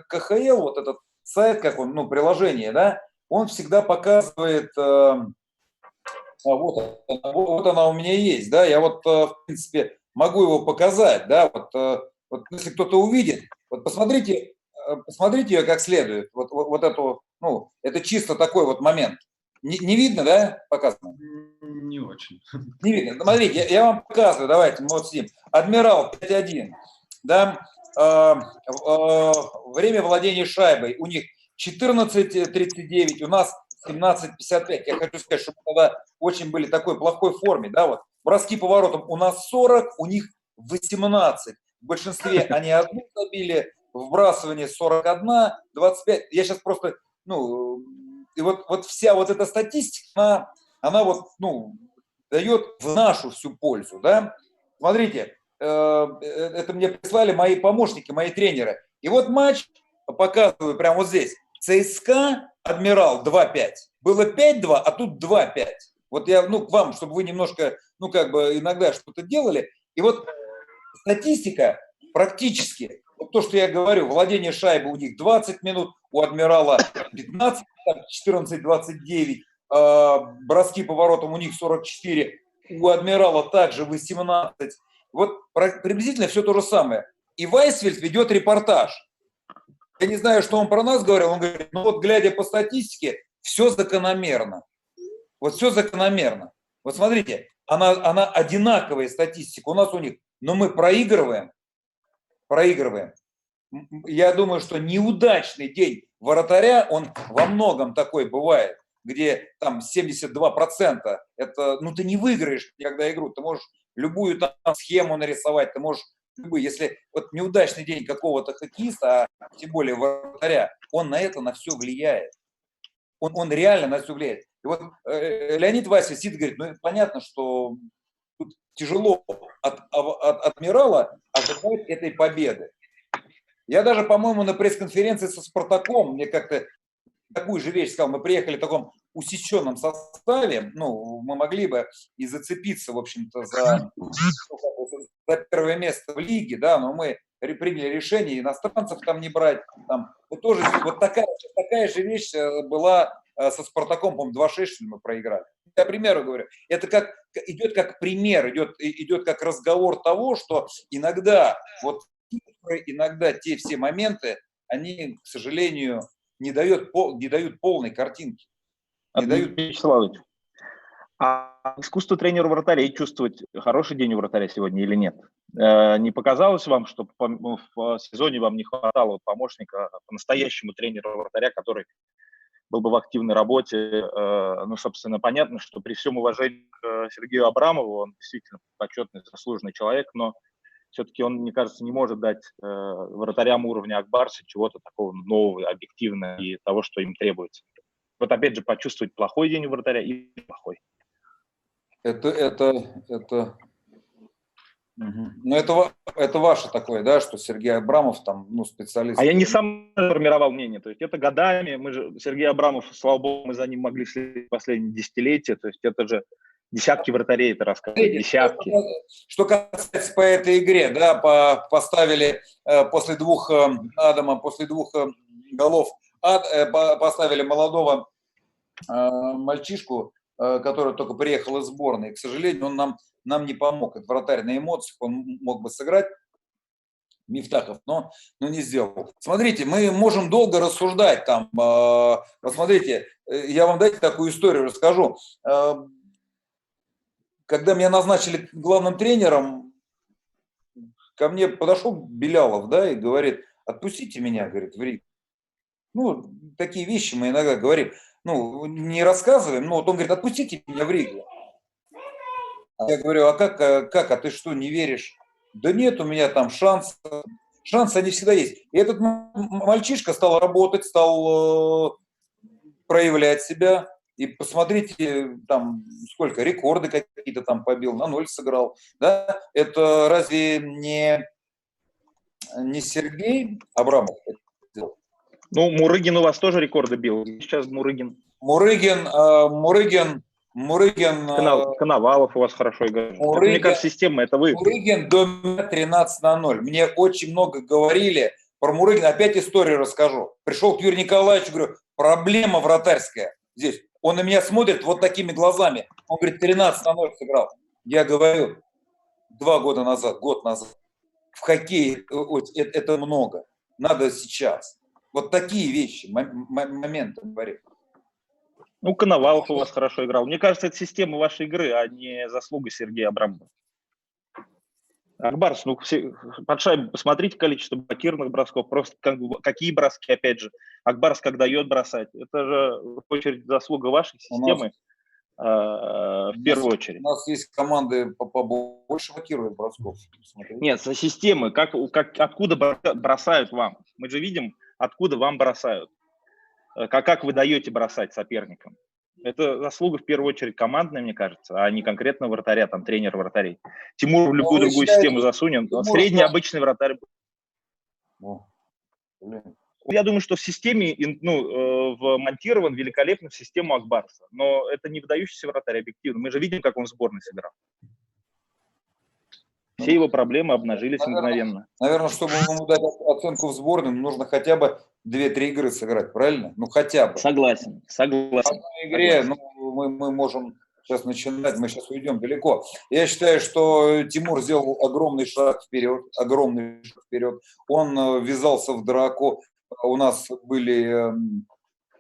КХЛ, вот этот сайт, как он, ну, приложение, да, он всегда показывает, вот она у меня есть, да, я вот, в принципе, могу его показать, да, вот если кто-то увидит, вот посмотрите ее как следует, вот эту, ну, это чисто такой вот момент. Не видно, да, показано? Не очень. Не видно. Смотрите, я вам показываю, давайте, мы вот с ним. Адмирал 5-1, да, время владения шайбой у них 14:39, у нас 17:55. Я хочу сказать, что мы тогда очень были в такой плохой форме, да, вот. Броски по воротам у нас 40, у них 18. В большинстве они одну забили, вбрасывание 41, 25. Я сейчас просто, ну, и вот вся вот эта статистика, она вот, ну, дает в нашу всю пользу, да. Смотрите, это мне прислали мои помощники, мои тренеры. И вот матч, показываю прямо вот здесь. ЦСКА Адмирал 2-5. Было 5-2, а тут 2-5. Вот я, к вам, чтобы вы немножко, иногда что-то делали. И вот статистика практически, вот то, что я говорю, владение шайбы у них 20 минут, у Адмирала 15, 14-29, броски по воротам у них 44, у Адмирала также 18. Вот приблизительно все то же самое. И Вайсфельд ведет репортаж. Я не знаю, что он про нас говорил. Он говорит, глядя по статистике, все закономерно. Вот все закономерно. Вот смотрите, она одинаковая статистика у нас у них, но мы проигрываем. Я думаю, что неудачный день вратаря, он во многом такой бывает, где там 72%, это, ты не выиграешь никогда игру, ты можешь любую там схему нарисовать, ты можешь если вот неудачный день какого-то хоккеиста, а тем более вратаря, он на все влияет. Он реально на все влияет. И вот Леонид Васильев сидит и говорит, понятно, что тут тяжело от Адмирала ожидать этой победы. Я даже, по-моему, на пресс-конференции со Спартаком, мне как-то такую же вещь сказал, мы приехали в таком усеченном составе, мы могли бы и зацепиться, в общем-то, за первое место в лиге, да, но мы приняли решение иностранцев там не брать. Вот тоже вот такая же вещь была со Спартаком, по-моему, 2-6 мы проиграли. Я примеру говорю, это идет как пример, идет как разговор того, что иногда те все моменты, они, к сожалению, не дают полной картинки. Вячеславович, а искусство тренера вратарей чувствовать хороший день у вратаря сегодня или нет? Не показалось вам, что в сезоне вам не хватало помощника, по-настоящему тренера вратаря, который был бы в активной работе? Собственно, понятно, что при всем уважении к Сергею Абрамову, он действительно почетный, заслуженный человек, но все-таки он, мне кажется, не может дать вратарям уровня Акбарса чего-то такого нового, объективного и того, что им требуется. Вот опять же почувствовать плохой день у вратаря и плохой. Это ваше такое, да, что Сергей Абрамов там, специалист. А я не сам формировал мнение, то есть это годами, Сергей Абрамов, слава богу, мы за ним могли следить последние десятилетия, то есть это же десятки вратарей это рассказывают, десятки. Что касается по этой игре, да, поставили после двух голов, поставили молодого мальчишку, который только приехал из сборной. И, к сожалению, он нам не помог. Это вратарь на эмоциях, он мог бы сыграть, Мифтахов, но не сделал. Смотрите, мы можем долго рассуждать там. Посмотрите, я вам дайте такую историю расскажу. Когда меня назначили главным тренером, ко мне подошел Белялов, да, и говорит, отпустите меня, говорит, в Ригу. Такие вещи мы иногда говорим, не рассказываем, но вот он говорит, отпустите меня в Ригу. Я говорю, а как, а ты что, не веришь? Да нет, у меня там шансы они всегда есть. И этот мальчишка стал работать, стал проявлять себя. И посмотрите, там сколько, рекорды какие-то там побил, на 0 сыграл. Да? Это разве не Сергей Абрамов сделал? Мурыгин у вас тоже рекорды бил. Сейчас Мурыгин. Коновалов у вас хорошо играет. Мне кажется, система это вы. Мурыгин до 13-0. Мне очень много говорили про Мурыгина. Опять историю расскажу. Пришел к Юрию Николаевичу, говорю, проблема вратарская здесь. Он на меня смотрит вот такими глазами. Он говорит, 13-0 сыграл. Я говорю, год назад, в хоккее это много. Надо сейчас. Вот такие вещи, моменты говорю. Коновалов у вас хорошо играл. Мне кажется, это система вашей игры, а не заслуга Сергея Абрамова. Акбарс, под шайбу посмотрите количество блокированных бросков, просто какие броски, опять же. Акбарс как дает бросать. Это же, в очередь, заслуга вашей системы, в первую очередь. У нас есть команды побольше блокируют бросков. Смотрите. Нет, со системы, откуда бросают вам. Мы же видим, откуда вам бросают. Как вы даете бросать соперникам. Это заслуга в первую очередь командная, мне кажется, а не конкретно вратаря, там тренер вратарей. Тимур в любую другую систему засунем, средний обычный вратарь. Я думаю, что в системе, вмонтирован великолепно в систему Акбарса, но это не выдающийся вратарь объективно. Мы же видим, как он в сборной сыграл. Все его проблемы обнажились мгновенно. Наверное, чтобы ему дать оценку в сборной, нужно хотя бы 2-3 игры сыграть, правильно? Ну, хотя бы. Согласен. В одной игре мы можем сейчас начинать, мы сейчас уйдем далеко. Я считаю, что Тимур сделал огромный шаг вперед. Он ввязался в драку. У нас были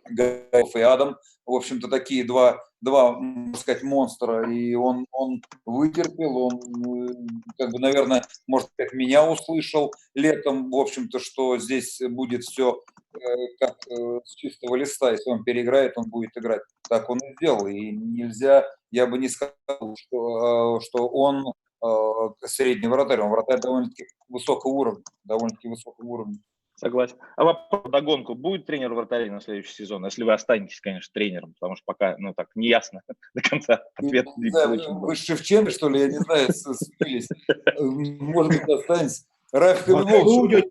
Гаев и Адам. В общем-то, такие два, можно сказать, монстра. И он вытерпел, он, наверное, может, как меня услышал летом, в общем-то, что здесь будет все как с чистого листа. Если он переиграет, он будет играть. Так он и сделал. И нельзя, я бы не сказал, что он средний вратарь. Он вратарь довольно-таки высокого уровня. Согласен. А вопрос догонку. Будет тренер вратарей на следующий сезон, если вы останетесь, конечно, тренером, потому что пока, так, не ясно до конца ответ. Вы Шевченко, что ли, я не знаю, спились. Может быть, останетесь. Рафик Ильич.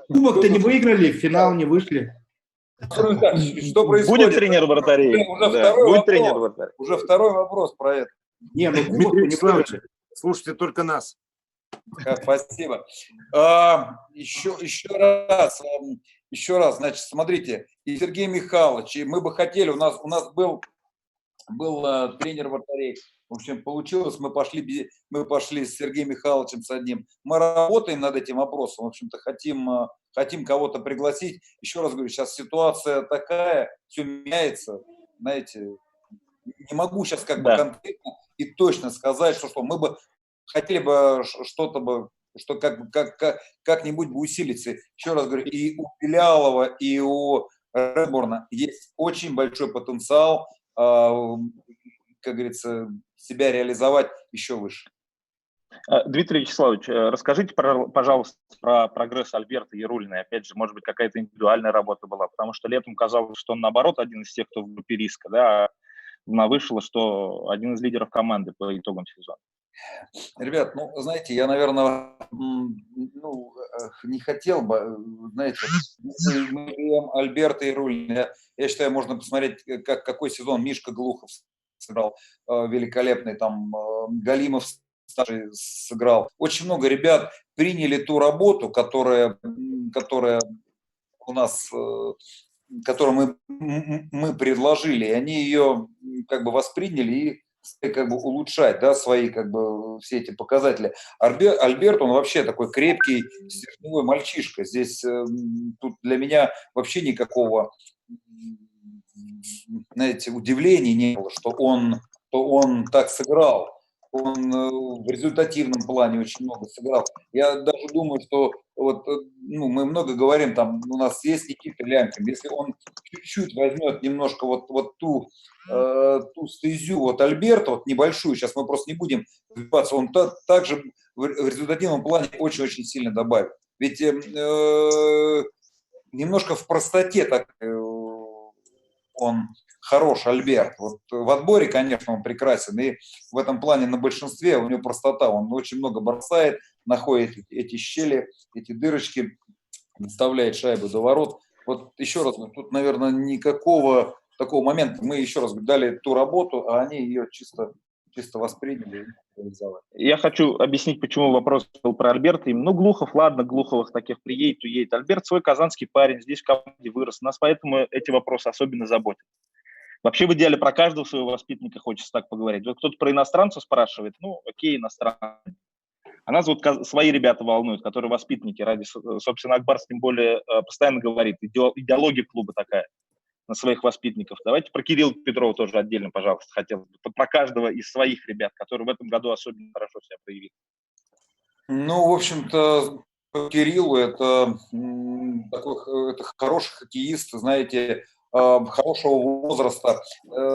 Кубок-то не выиграли, в финал не вышли. Что происходит? Будет тренер вратарей? Будет тренер вратарей. Уже второй вопрос про это. Дмитрий Вячеславович, слушайте только нас. Спасибо. Еще раз, значит, смотрите, и Сергей Михайлович, и мы бы хотели, у нас был тренер вратарей, в общем, получилось, мы пошли с Сергеем Михайловичем с одним, мы работаем над этим вопросом, в общем-то, хотим кого-то пригласить. Еще раз говорю, сейчас ситуация такая, все меняется, знаете, не могу сейчас конкретно и точно сказать, что мы бы хотели бы что как-нибудь бы усилиться. Еще раз говорю, и у Белялова, и у Редборна есть очень большой потенциал, как говорится, себя реализовать еще выше. Дмитрий Вячеславович, расскажите, пожалуйста, про прогресс Альберта Яруллина. Опять же, может быть, какая-то индивидуальная работа была, потому что летом казалось, что он, наоборот, один из тех, кто в группе риска, да, а вышло, что один из лидеров команды по итогам сезона. Ребят, знаете, я, наверное, не хотел бы, знаете, мы берем Альберта и Яруллина. Я считаю, можно посмотреть, какой сезон Мишка Глухов сыграл великолепный, там Галимов старший сыграл. Очень много ребят приняли ту работу, которая у нас, которую мы предложили, и они ее восприняли и улучшать, да, свои все эти показатели. Альберт, он вообще такой крепкий, стержневой мальчишка. Здесь тут для меня вообще никакого, знаете, удивления не было, что он так сыграл. Он в результативном плане очень много сыграл. Я даже думаю, что мы много говорим, там у нас есть Никита Лямкин, если он чуть-чуть возьмет немножко ту стезю Альберта, небольшую, сейчас мы просто не будем вбиваться, он также в результативном плане очень-очень сильно добавит. Ведь немножко в простоте так он хорош, Альберт. В отборе, конечно, он прекрасен, и в этом плане на большинстве у него простота. Он очень много бросает, находит эти щели, эти дырочки, доставляет шайбу до ворот. Еще раз, тут, наверное, никакого такого момента. Мы, еще раз, дали ту работу, а они ее чисто восприняли и реализовали. Я хочу объяснить, почему вопрос был про Альберта. Глухов, ладно, Глуховых таких приедет, уедет. Альберт свой казанский парень, здесь в команде вырос. Нас поэтому эти вопросы особенно заботят. Вообще, в идеале, про каждого своего воспитанника хочется так поговорить. Кто-то про иностранцев спрашивает, окей, иностранцы. А нас свои ребята волнуют, которые воспитанники. Собственно, Акбарс тем более постоянно говорит, идеология клуба такая на своих воспитанников. Давайте про Кирилла Петрова тоже отдельно, пожалуйста, хотелось бы. Про каждого из своих ребят, которые в этом году особенно хорошо себя проявили. В общем-то, Кириллу это хороший хоккеист, знаете, хорошего возраста.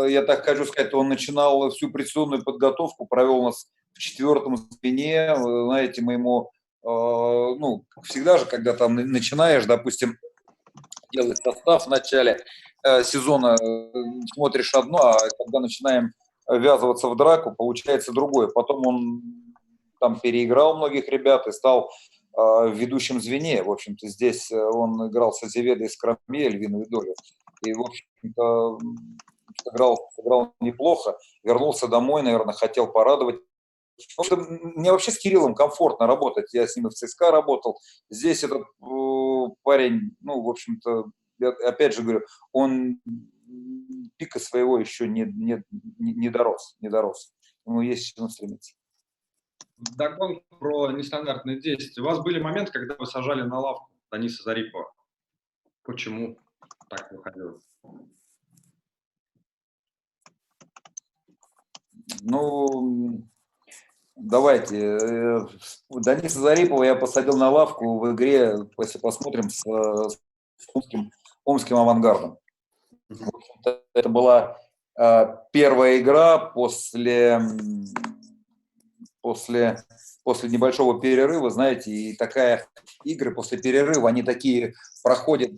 Я так хочу сказать, он начинал всю предсезонную подготовку, провел у нас в 4-м звене. Знаете, мы ему, всегда же, когда там начинаешь, допустим, делать состав в начале, сезона смотришь одно, а когда начинаем ввязываться в драку, получается другое. Потом он там переиграл многих ребят и стал в ведущем звене. В общем-то, здесь он играл с Азеведо и с Крамье львиную долю. И, в общем-то, сыграл неплохо. Вернулся домой, наверное, хотел порадовать. Потому что мне вообще с Кириллом комфортно работать. Я с ним и в ЦСКА работал. Здесь этот парень, ну, в общем-то, я опять же говорю, он пика своего еще не дорос. Ему есть к чему стремиться. Догон про нестандартные действия. У вас были моменты, когда вы сажали на лавку Даниса Зарипова? Почему так выходило? Ну, давайте. Дениса Зарипова я посадил на лавку в игре, если посмотрим, с омским авангардом. Это была первая игра после небольшого перерыва, знаете, и такая игры после перерыва, они такие проходят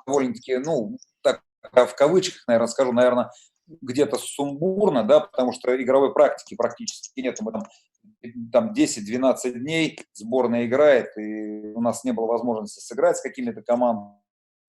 довольно-таки, ну, так в кавычках, наверное, скажу, наверное, где-то сумбурно, да, потому что игровой практики практически нет. Мы там 10-12 дней сборная играет, и у нас не было возможности сыграть с какими-то командами.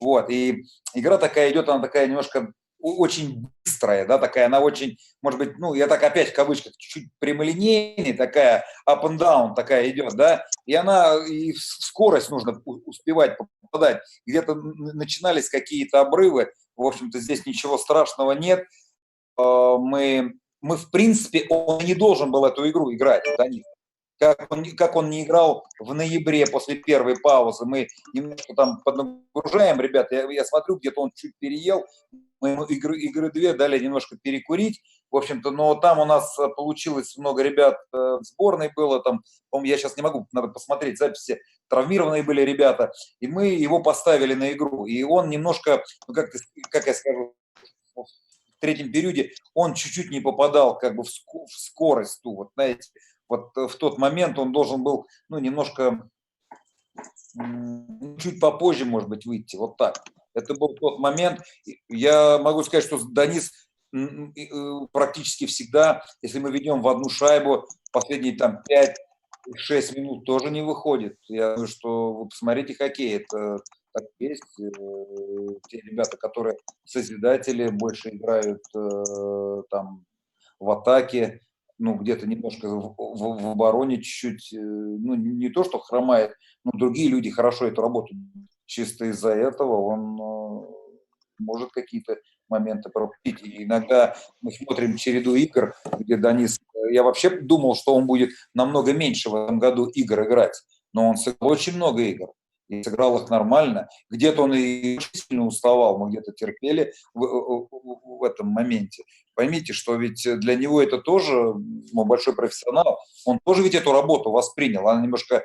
Вот, и игра такая идет, она такая немножко очень быстрая, да, такая, она очень, может быть, ну, я так опять в кавычках, чуть-чуть прямолинейная, такая up and down такая идет, да, и она, и в скорость нужно успевать попадать. Где-то начинались какие-то обрывы, в общем-то, здесь ничего страшного нет. Мы в принципе, он не должен был эту игру играть, Данис. Как он не играл в ноябре после первой паузы. Мы немножко там поднагружаем, ребята. Я смотрю, где-то он чуть переел. Мы ему игры 2 дали немножко перекурить. В общем-то, но там у нас получилось много ребят в сборной было. Там, по-моему, я сейчас не могу, надо посмотреть записи. Травмированные были ребята. И мы его поставили на игру. И он немножко, ну, как я скажу, в третьем периоде он чуть-чуть не попадал как бы в скорость ту, вот знаете, вот в тот момент он должен был, ну, немножко чуть попозже, может быть, выйти, вот так. Это был тот момент. Я могу сказать, что Данис практически всегда, если мы ведем в одну шайбу, последние там 5-6 минут тоже не выходит. Я думаю, что вы посмотрите хоккей, это так есть. Те ребята, которые созидатели, больше играют там в атаке, ну, где-то немножко в обороне чуть-чуть, ну, не то, что хромает, но другие люди хорошо эту работу. Чисто из-за этого он может какие-то моменты пропустить. И иногда мы смотрим череду игр, где Данис... Я вообще думал, что он будет намного меньше в этом году игр играть, но он сыграл очень много игр. И сыграл их нормально. Где-то он и сильно уставал, мы где-то терпели в этом моменте. Поймите, что ведь для него это тоже, он большой профессионал, он тоже ведь эту работу воспринял. Она немножко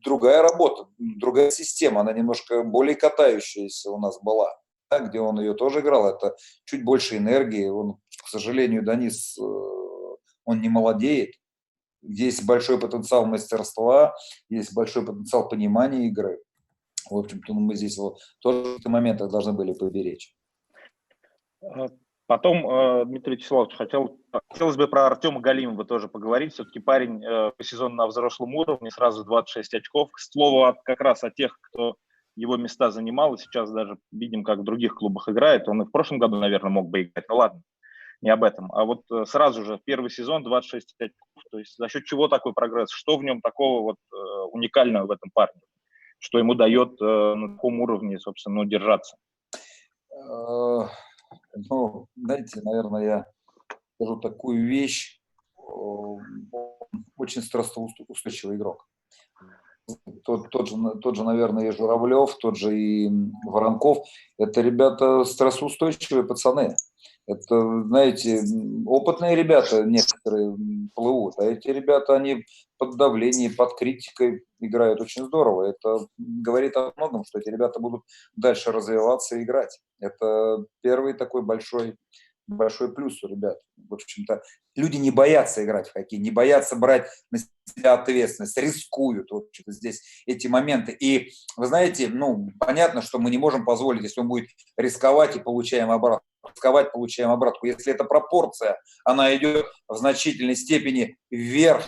другая работа, другая система, она немножко более катающаяся у нас была, да, где он ее тоже играл. Это чуть больше энергии. Он, к сожалению, Данис, он не молодеет. Есть большой потенциал мастерства, есть большой потенциал понимания игры. В общем-то, мы здесь вот тоже в каких-то моментах должны были поберечь. Потом, Дмитрий Вячеславович, хотелось бы про Артема Галимова тоже поговорить. Все-таки парень по сезону на взрослом уровне, сразу 26 очков. К слову, как раз о тех, кто его места занимал, и сейчас даже видим, как в других клубах играет. Он и в прошлом году, наверное, мог бы играть. Ну ладно, не об этом. А вот сразу же первый сезон 26 очков. То есть за счет чего такой прогресс? Что в нем такого вот уникального в этом парне? Что ему дает на таком уровне, собственно, держаться? Ну, знаете, наверное, я скажу такую вещь. Очень стрессоустойчивый игрок. Тот же, наверное, и Журавлев, тот же и Воронков. Это ребята стрессоустойчивые пацаны. Это, знаете, опытные ребята некоторые плывут, а эти ребята, они под давлением, под критикой играют очень здорово. Это говорит о многом, что эти ребята будут дальше развиваться и играть. Это первый такой большой большой плюс у ребят. В общем-то, люди не боятся играть в хоккей, не боятся брать на себя ответственность, рискуют в общем-то, здесь эти моменты. И вы знаете, ну, понятно, что мы не можем позволить, если он будет рисковать и получаем обратно, рисковать, получаем обратку. Если эта пропорция, она идет в значительной степени вверх,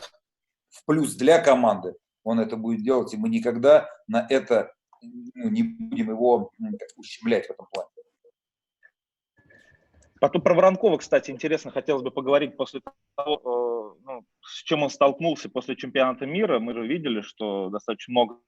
в плюс для команды, он это будет делать, и мы никогда на это не будем его ущемлять в этом плане. Потом про Воронкова, кстати, интересно, хотелось бы поговорить после того, ну, с чем он столкнулся после чемпионата мира. Мы же видели, что достаточно много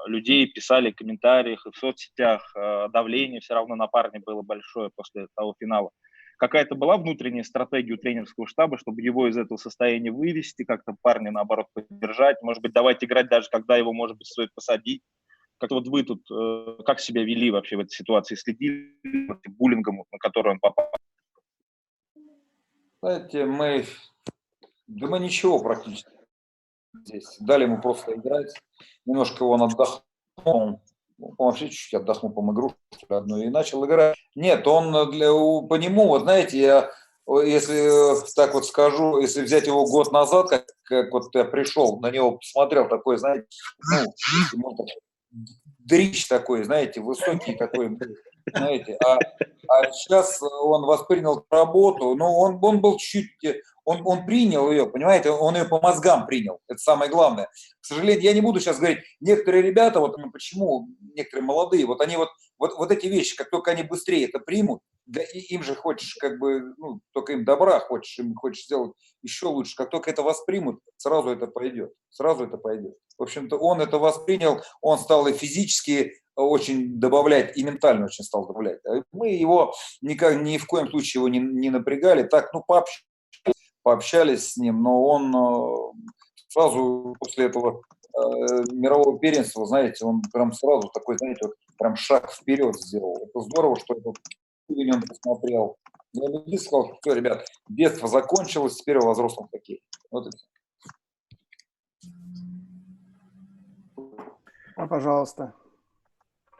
людей писали в комментариях и в соцсетях, давление все равно на парня было большое после того финала. Какая-то была внутренняя стратегия у тренерского штаба, чтобы его из этого состояния вывести, как-то парня, наоборот, поддержать, может быть, давать играть даже, когда его, может быть, стоит посадить? Как вот вы тут, как себя вели вообще в этой ситуации, следили за буллингом, на который он попал? Знаете, мы ничего практически здесь. Дали ему просто играть, немножко он отдохнул, он вообще чуть-чуть отдохнул, по-моему, игру одну и начал играть. Нет, он по нему, вот знаете, я, если так вот скажу, если взять его год назад, как вот я пришел, на него посмотрел, такой, знаете, ну, дрищ такой, знаете, высокий такой, знаете, а сейчас он воспринял работу, но он был чуть-чуть, он принял ее, понимаете, он ее по мозгам принял, это самое главное. К сожалению, я не буду сейчас говорить, некоторые ребята, вот почему некоторые молодые, вот они вот эти вещи, как только они быстрее это примут, да, и им же хочешь как бы, ну, только им добра хочешь, им хочешь сделать еще лучше, как только это воспримут, сразу это пойдет. В общем-то, он это воспринял, он стал и физически очень добавлять, и ментально очень стал добавлять. Мы его ни в коем случае его не напрягали, так, ну, пообщались с ним, но он сразу после этого мирового первенства, знаете, он прям сразу такой, знаете, вот прям шаг вперед сделал. Это здорово, что этот уровень он посмотрел. Я бы сказал, что все, ребят, детство закончилось, теперь во взрослом хоккее. Вот это. Пожалуйста.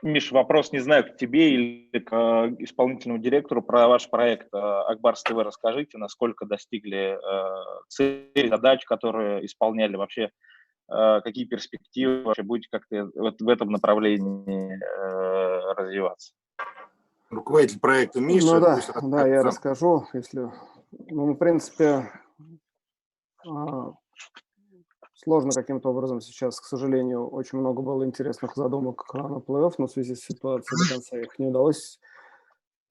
Миш, вопрос, не знаю, к тебе или к исполнительному директору про ваш проект Акбарс ТВ. Расскажите, насколько достигли целей, задач, которые исполняли вообще, какие перспективы вообще будете как-то вот в этом направлении развиваться? Руководитель проекта Миша. Ну да, я расскажу, если, ну, в принципе, сложно каким-то образом сейчас, к сожалению, очень много было интересных задумок на плей-офф, но в связи с ситуацией до конца их не удалось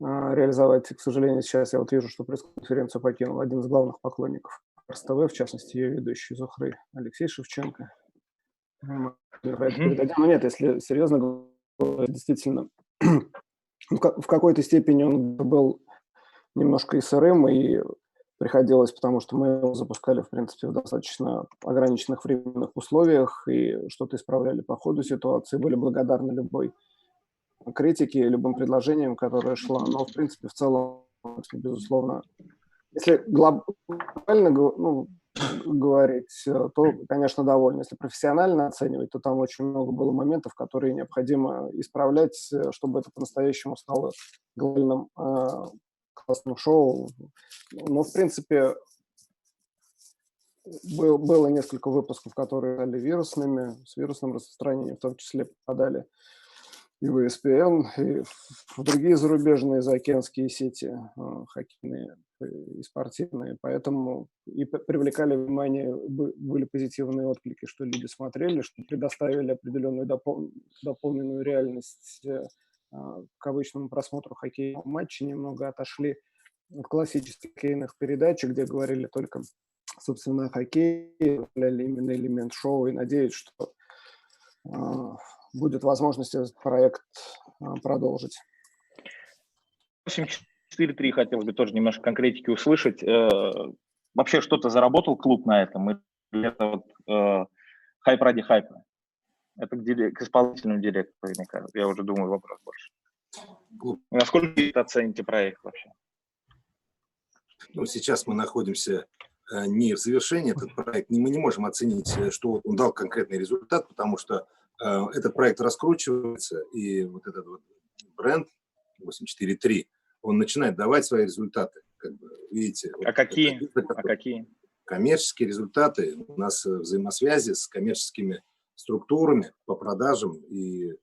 реализовать. К сожалению, сейчас я вот вижу, что пресс-конференцию покинул один из главных поклонников Акбарс ТВ, в частности, ее ведущий Зухры Алексей Шевченко. Но нет, если серьезно говорить, действительно, в какой-то степени он был немножко и сырым, и приходилось, потому что мы его запускали, в принципе, в достаточно ограниченных временных условиях и что-то исправляли по ходу ситуации, были благодарны любой критике, любым предложениям, которое шло. Но, в принципе, в целом, безусловно, если глобально говорить, то, конечно, довольны. Если профессионально оценивать, то там очень много было моментов, которые необходимо исправлять, чтобы это по-настоящему стало глобальным классным шоу. Но, в принципе, было несколько выпусков, которые стали вирусными, с вирусным распространением, в том числе попадали и в ESPN, и в другие зарубежные заокеанские сети хоккейные и спортивные. Поэтому и привлекали внимание, были позитивные отклики, что люди смотрели, что предоставили определенную дополненную реальность к обычному просмотру хоккейного матча, немного отошли от классических хоккейных передач, где говорили только, собственно, о хоккее, именно элемент шоу, и надеюсь, что будет возможность этот проект продолжить. 8-4-3 хотелось бы тоже немножко конкретики услышать. Вообще что-то заработал клуб на этом? Или это вот хайп ради хайпа? Это к исполнительному директору, мне кажется. Я уже думаю, вопрос больше. Насколько вы оцените проект вообще? Ну, сейчас мы находимся не в завершении этот проект. Мы не можем оценить, что он дал конкретный результат, потому что этот проект раскручивается, и вот этот вот бренд 843, он начинает давать свои результаты. Как бы, видите, А какие? Коммерческие результаты. У нас взаимосвязи с коммерческими структурами по продажам, и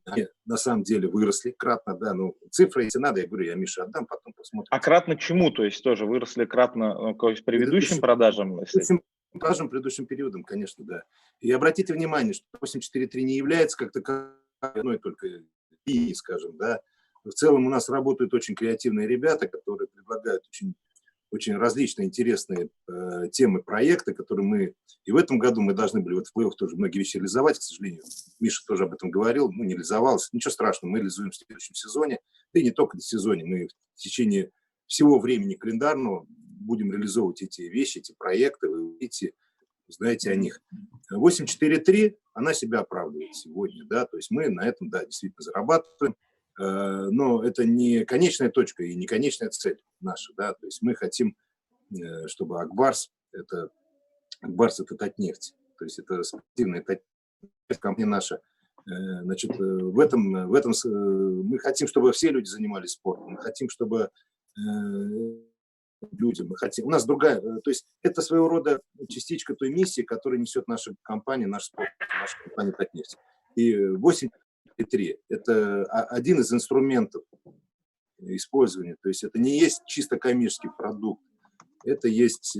они на самом деле выросли кратно, да, ну, цифры эти надо, я говорю, я Мише отдам, потом посмотрим. А кратно чему? То есть тоже выросли кратно, ну, то есть предыдущим продажам? Предыдущим периодом, конечно, да. И обратите внимание, что 843 не является как таковой одной только линией, скажем, да. В целом у нас работают очень креативные ребята, которые предлагают очень различные интересные темы, проекты, которые мы... И в этом году мы должны были вот в плей-офф тоже многие вещи реализовать, к сожалению. Миша тоже об этом говорил, ну, не реализовалось. Ничего страшного, мы реализуем в следующем сезоне. Да и не только в сезоне, мы в течение всего времени календарного будем реализовывать эти вещи, эти проекты, вы увидите, знаете о них. 843, она себя оправдывает сегодня, да, то есть мы на этом, да, действительно зарабатываем. Но это не конечная точка и не конечная цель наша, да, то есть мы хотим, чтобы Акбарс это Татнефть, то есть это спортивная Татнефть, компания наша, значит, в этом мы хотим, чтобы все люди занимались спортом, мы хотим, чтобы людям, мы хотим, у нас другая, то есть это своего рода частичка той миссии, которую несет наша компания, наш спорт, наша компания Татнефть. И 8.3 – это один из инструментов использования. То есть это не есть чисто коммерческий продукт, это есть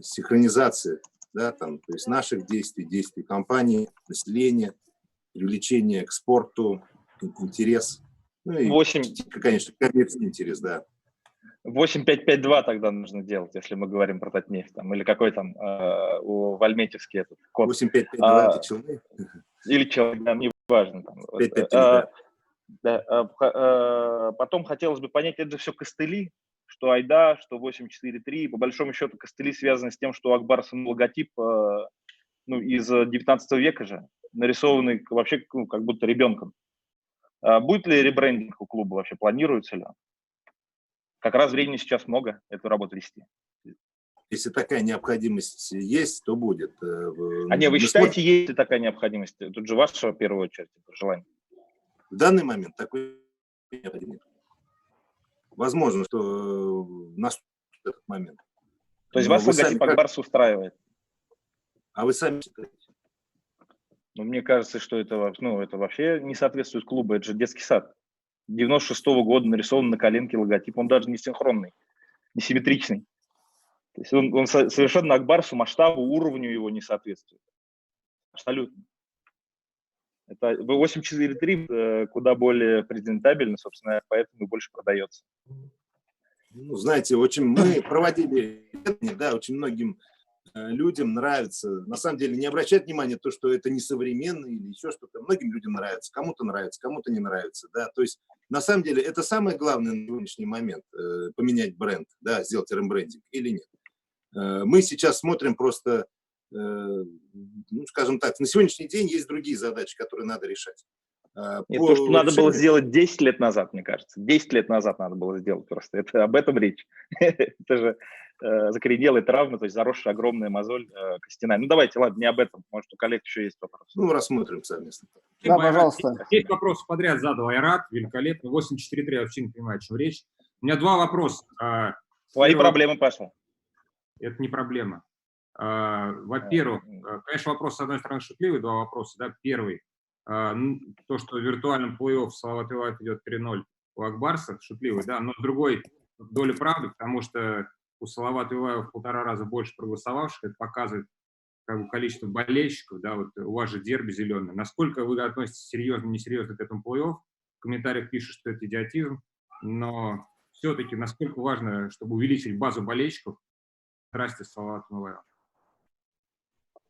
синхронизация, да, там, то есть наших действий компании, населения, привлечение к спорту, интерес. Ну и, конечно, коммерческий интерес, да. 8552 тогда нужно делать, если мы говорим про Татнефть, там, или какой там у Вальметьевский этот код. 8552 это Челны? Или Челны, да, не важно. Там. 553, да. Потом хотелось бы понять, это же все костыли, что Айда, что 843, по большому счету костыли связаны с тем, что у Акбарса логотип ну, из 19 века же, нарисованный вообще ну, как будто ребенком. Будет ли ребрендинг у клуба вообще, планируется ли? Как раз времени сейчас много эту работу вести. Если такая необходимость есть, то будет. А не, вы считаете, есть ли такая необходимость? Тут же ваше, в первую очередь, желание. В данный момент такой необходимости. Возможно, что наступит этот момент. То есть вас логотип Акбарса устраивает? А вы сами считаете? Ну, мне кажется, что это, ну, это вообще не соответствует клубу. Это же детский сад. 96-го года нарисован на коленке логотип. Он даже не синхронный, не симметричный. То есть он совершенно Акбарсу, масштабу, уровню его не соответствует. Абсолютно. Это 843 куда более презентабельно, собственно, поэтому и больше продается. Ну, знаете, мы проводили, да, очень многим людям нравится. На самом деле не обращать внимания на то, что это несовременно или еще что-то. Многим людям нравится, кому-то не нравится. Да? То есть на самом деле это самое главное на сегодняшний момент, поменять бренд, да, сделать рембрендинг или нет. Мы сейчас смотрим просто, ну, скажем так, на сегодняшний день есть другие задачи, которые надо решать. Нет, то, что надо было сделать 10 лет назад, мне кажется. 10 лет назад надо было сделать просто. Это об этом речь. Это же закоренелые травмы, то есть заросшая огромная мозоль костяная. Ну, давайте, ладно, не об этом. Может, у коллег еще есть вопрос. Ну, рассмотрим совместно. Да, пожалуйста. 10 вопросов подряд задал Айрат, великолепно. 8.4.3, я вообще не понимаю, о чем речь. У меня два вопроса. Твои проблемы, Паша. Это не проблема. Во-первых, конечно, вопрос, с одной стороны, шутливый, два вопроса. Да? Первый. То, что в виртуальном плей-офф Салават Юлаев идет 3-0 у Акбарса, шутливый, да, но с другой доли правды, потому что у Салавата Юлаева в 1,5 раза больше проголосовавших, это показывает как бы количество болельщиков, да, вот у вас же дерби зеленое. Насколько вы относитесь серьезно, несерьезно к этому плей-офф? В комментариях пишут, что это идиотизм, но все-таки насколько важно, чтобы увеличить базу болельщиков, здрасте, Салават Юлаев.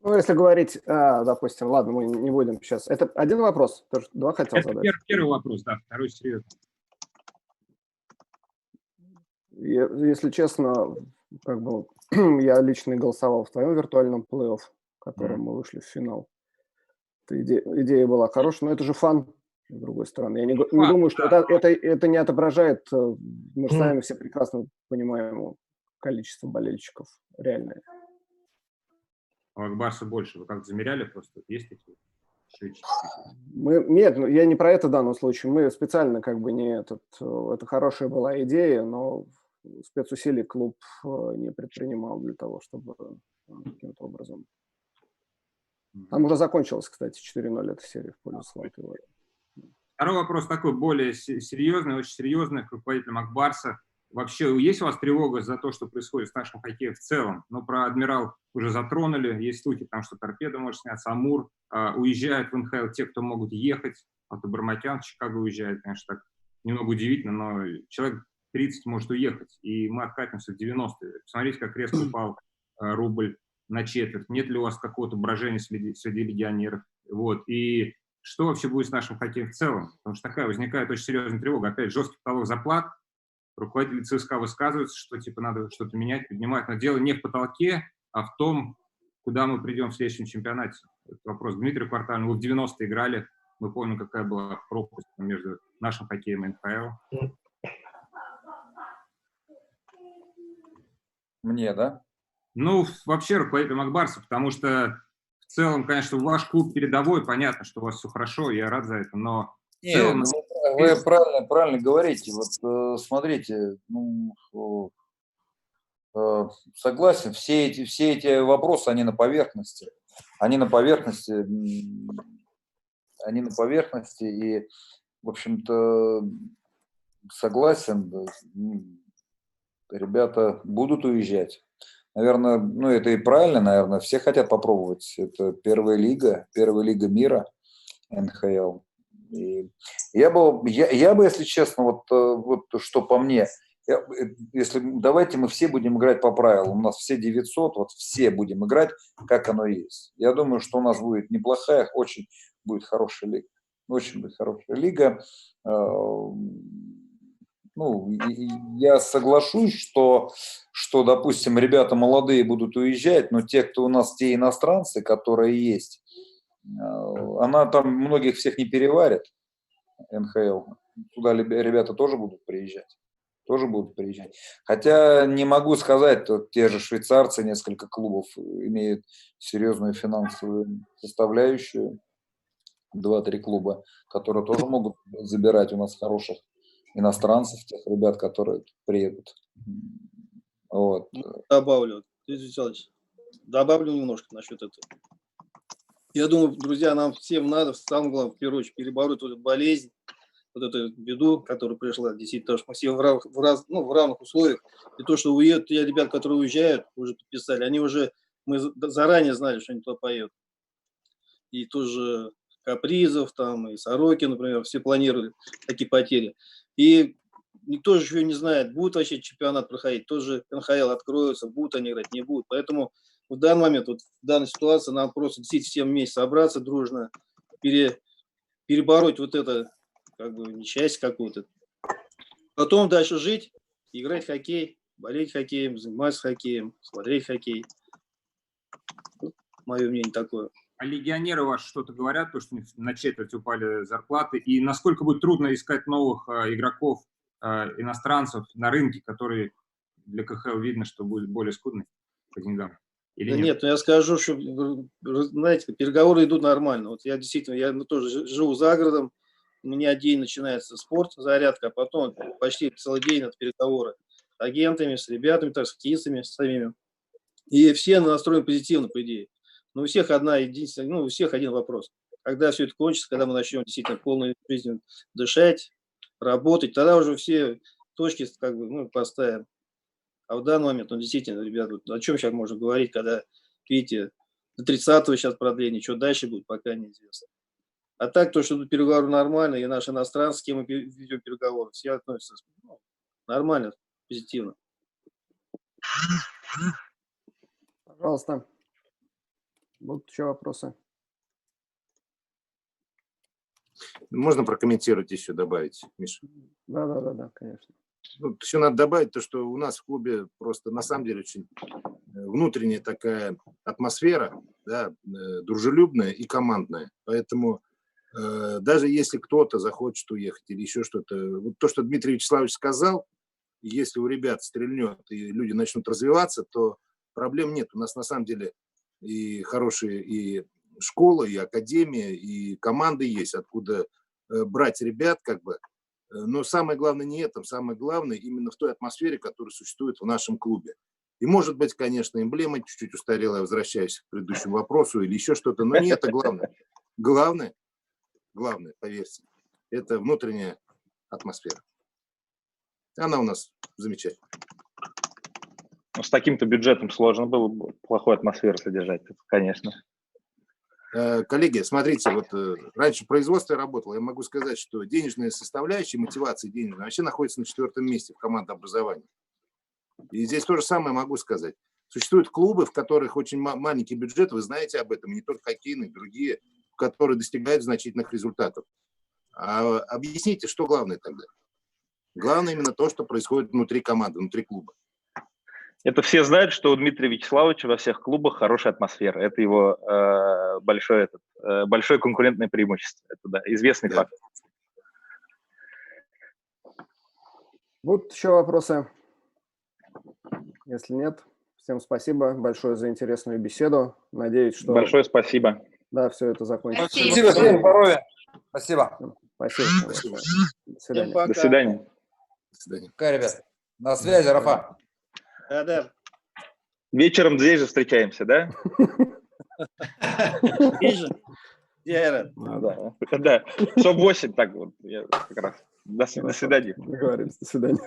Ну, если говорить, допустим, ладно, мы не будем сейчас. Это один вопрос? Тоже два хотел задать. Это первый вопрос, да, второй серьезный. Если честно, как бы я лично голосовал в твоем виртуальном плей-офф, в котором мы вышли в финал. Идея была хорошая, но это же фан, с другой стороны. Я не думаю, что это не отображает, мы же сами все прекрасно понимаем, количество болельщиков реальное. У Акбарса больше. Вы как-то замеряли просто? Есть такие? Нет, я не про это в данном случае. Мы специально как бы не этот... Это хорошая была идея, но спецусилий клуб не предпринимал для того, чтобы каким-то образом... Там уже закончилась, кстати, 4-0 эта серия в пользу Золотой Воды. Второй вопрос такой более серьезный, очень серьезный, к руководителям Ак-Барса. Вообще, есть у вас тревога за то, что происходит с нашим хоккеем в целом? Ну, про «Адмирал» уже затронули. Есть слухи, там, что «Торпедо» может сняться, «Амур». Уезжают в НХЛ те, кто могут ехать. Вот Абраматян в Чикаго уезжает, конечно, так немного удивительно, но человек 30 может уехать. И мы откатимся в 90-е. Посмотрите, как резко упал рубль на четверть. Нет ли у вас какого-то брожения среди легионеров? Вот. И что вообще будет с нашим хоккеем в целом? Потому что такая возникает очень серьезная тревога. Опять жесткий потолок зарплат. Руководители ЦСКА высказываются, что типа надо что-то менять, поднимать. Но дело не в потолке, а в том, куда мы придем в следующем чемпионате. Это вопрос Дмитрия Квартального. Вы в 90-е играли. Мы помним, какая была пропасть между нашим хоккеем и НХЛ. Мне, да? Ну, вообще руководитель Ак-Барса, потому что в целом, конечно, ваш клуб передовой, понятно, что у вас все хорошо, я рад за это, но в целом... Вы правильно говорите. Вот смотрите, согласен, все эти вопросы, они на поверхности. Они на поверхности, и, в общем-то, согласен, ребята будут уезжать. Наверное, это и правильно, наверное, все хотят попробовать. Это первая лига мира, НХЛ. И я бы, если честно, вот что по мне, давайте мы все будем играть по правилам. У нас все 900, вот все будем играть, как оно есть. Я думаю, что у нас будет неплохая, очень будет хорошая лига. Очень будет хорошая лига. Я соглашусь, что, допустим, ребята молодые будут уезжать, но те, кто у нас, те иностранцы, которые есть, она там многих всех не переварит, НХЛ. Туда ребята тоже будут приезжать. Хотя не могу сказать, те же швейцарцы, несколько клубов имеют серьезную финансовую составляющую. 2-3 клуба, которые тоже могут забирать у нас хороших иностранцев, тех ребят, которые приедут. Вот. Добавлю немножко насчет этого. Я думаю, друзья, нам всем надо, самое главное, в первую очередь, перебороть эту болезнь, вот эту беду, которая пришла, действительно, потому что мы все в равных условиях. И то, что уедут те ребята, которые уезжают, уже подписали, мы заранее знали, что они туда поедут. И тоже Капризов, там, и Сорокин, например, все планировали такие потери. И никто же еще не знает, будет вообще чемпионат проходить, тоже НХЛ откроется, будут они играть, не будут. Поэтому в данный момент, вот в данной ситуации, нам просто действительно всем вместе собраться дружно, перебороть вот это, как бы, несчастье какое-то. Потом дальше жить, играть в хоккей, болеть хоккеем, заниматься хоккеем, смотреть хоккей. Вот мое мнение такое. А легионеры ваши что-то говорят, то, что на четверть упали зарплаты, и насколько будет трудно искать новых игроков, иностранцев на рынке, которые для КХЛ видно, что будет более скудный по деньгам? Или нет? Нет, я скажу, что, знаете, переговоры идут нормально. Вот я тоже живу за городом, у меня день начинается спорт, зарядка, а потом почти целый день это переговоры с агентами, с ребятами, с хоккеистами, с самими. И все настроены позитивно, по идее. Но у всех у всех один вопрос. Когда все это кончится, когда мы начнем действительно полной жизнью дышать, работать, тогда уже все точки как бы, поставим. А в данный момент, действительно, ребята, о чем сейчас можно говорить, когда, видите, до 30-го сейчас продление, что дальше будет, пока неизвестно. А так, то, что тут переговоры нормально, и наши иностранцы, с кем мы ведем переговоры, все относятся нормально, позитивно. Пожалуйста. Будут еще вопросы? Можно прокомментировать еще, добавить, Миша? Да, конечно. Еще надо добавить то, что у нас в клубе просто на самом деле очень внутренняя такая атмосфера, да, дружелюбная и командная. Поэтому даже если кто-то захочет уехать или еще что-то, вот то, что Дмитрий Вячеславович сказал, если у ребят стрельнет и люди начнут развиваться, то проблем нет. У нас на самом деле и хорошие и школа, и академия, и команды есть, откуда брать ребят, как бы. Но самое главное не это, самое главное именно в той атмосфере, которая существует в нашем клубе. И может быть, конечно, эмблема чуть-чуть устарела, я возвращаюсь к предыдущему вопросу, или еще что-то, но не это главное. Главное, поверьте, это внутренняя атмосфера. Она у нас замечательная. Ну, с таким-то бюджетом сложно было бы плохую атмосферу содержать, конечно. Коллеги, смотрите, вот раньше в производстве я работал, я могу сказать, что денежная составляющая, мотивация денежная вообще находится на 4-м месте в командообразовании. И здесь то же самое могу сказать. Существуют клубы, в которых очень маленький бюджет, вы знаете об этом, не только хоккейные, другие, которые достигают значительных результатов. А объясните, что главное тогда? Главное именно то, что происходит внутри команды, внутри клуба. Это все знают, что у Дмитрия Вячеславовича во всех клубах хорошая атмосфера. Это его большое конкурентное преимущество. Это да, известный факт. Будут еще вопросы? Если нет, всем спасибо большое за интересную беседу. Надеюсь, что... Большое спасибо. Да, все это закончится. Спасибо, всем здоровья. Спасибо. Спасибо. До свидания. До свидания. До свидания. Ребят, на связи, Рафа. Да. Вечером здесь же встречаемся, да? Вижу. Я рад. Да. Часов 8 так вот. Я как раз. До свидания. Договорились. До свидания.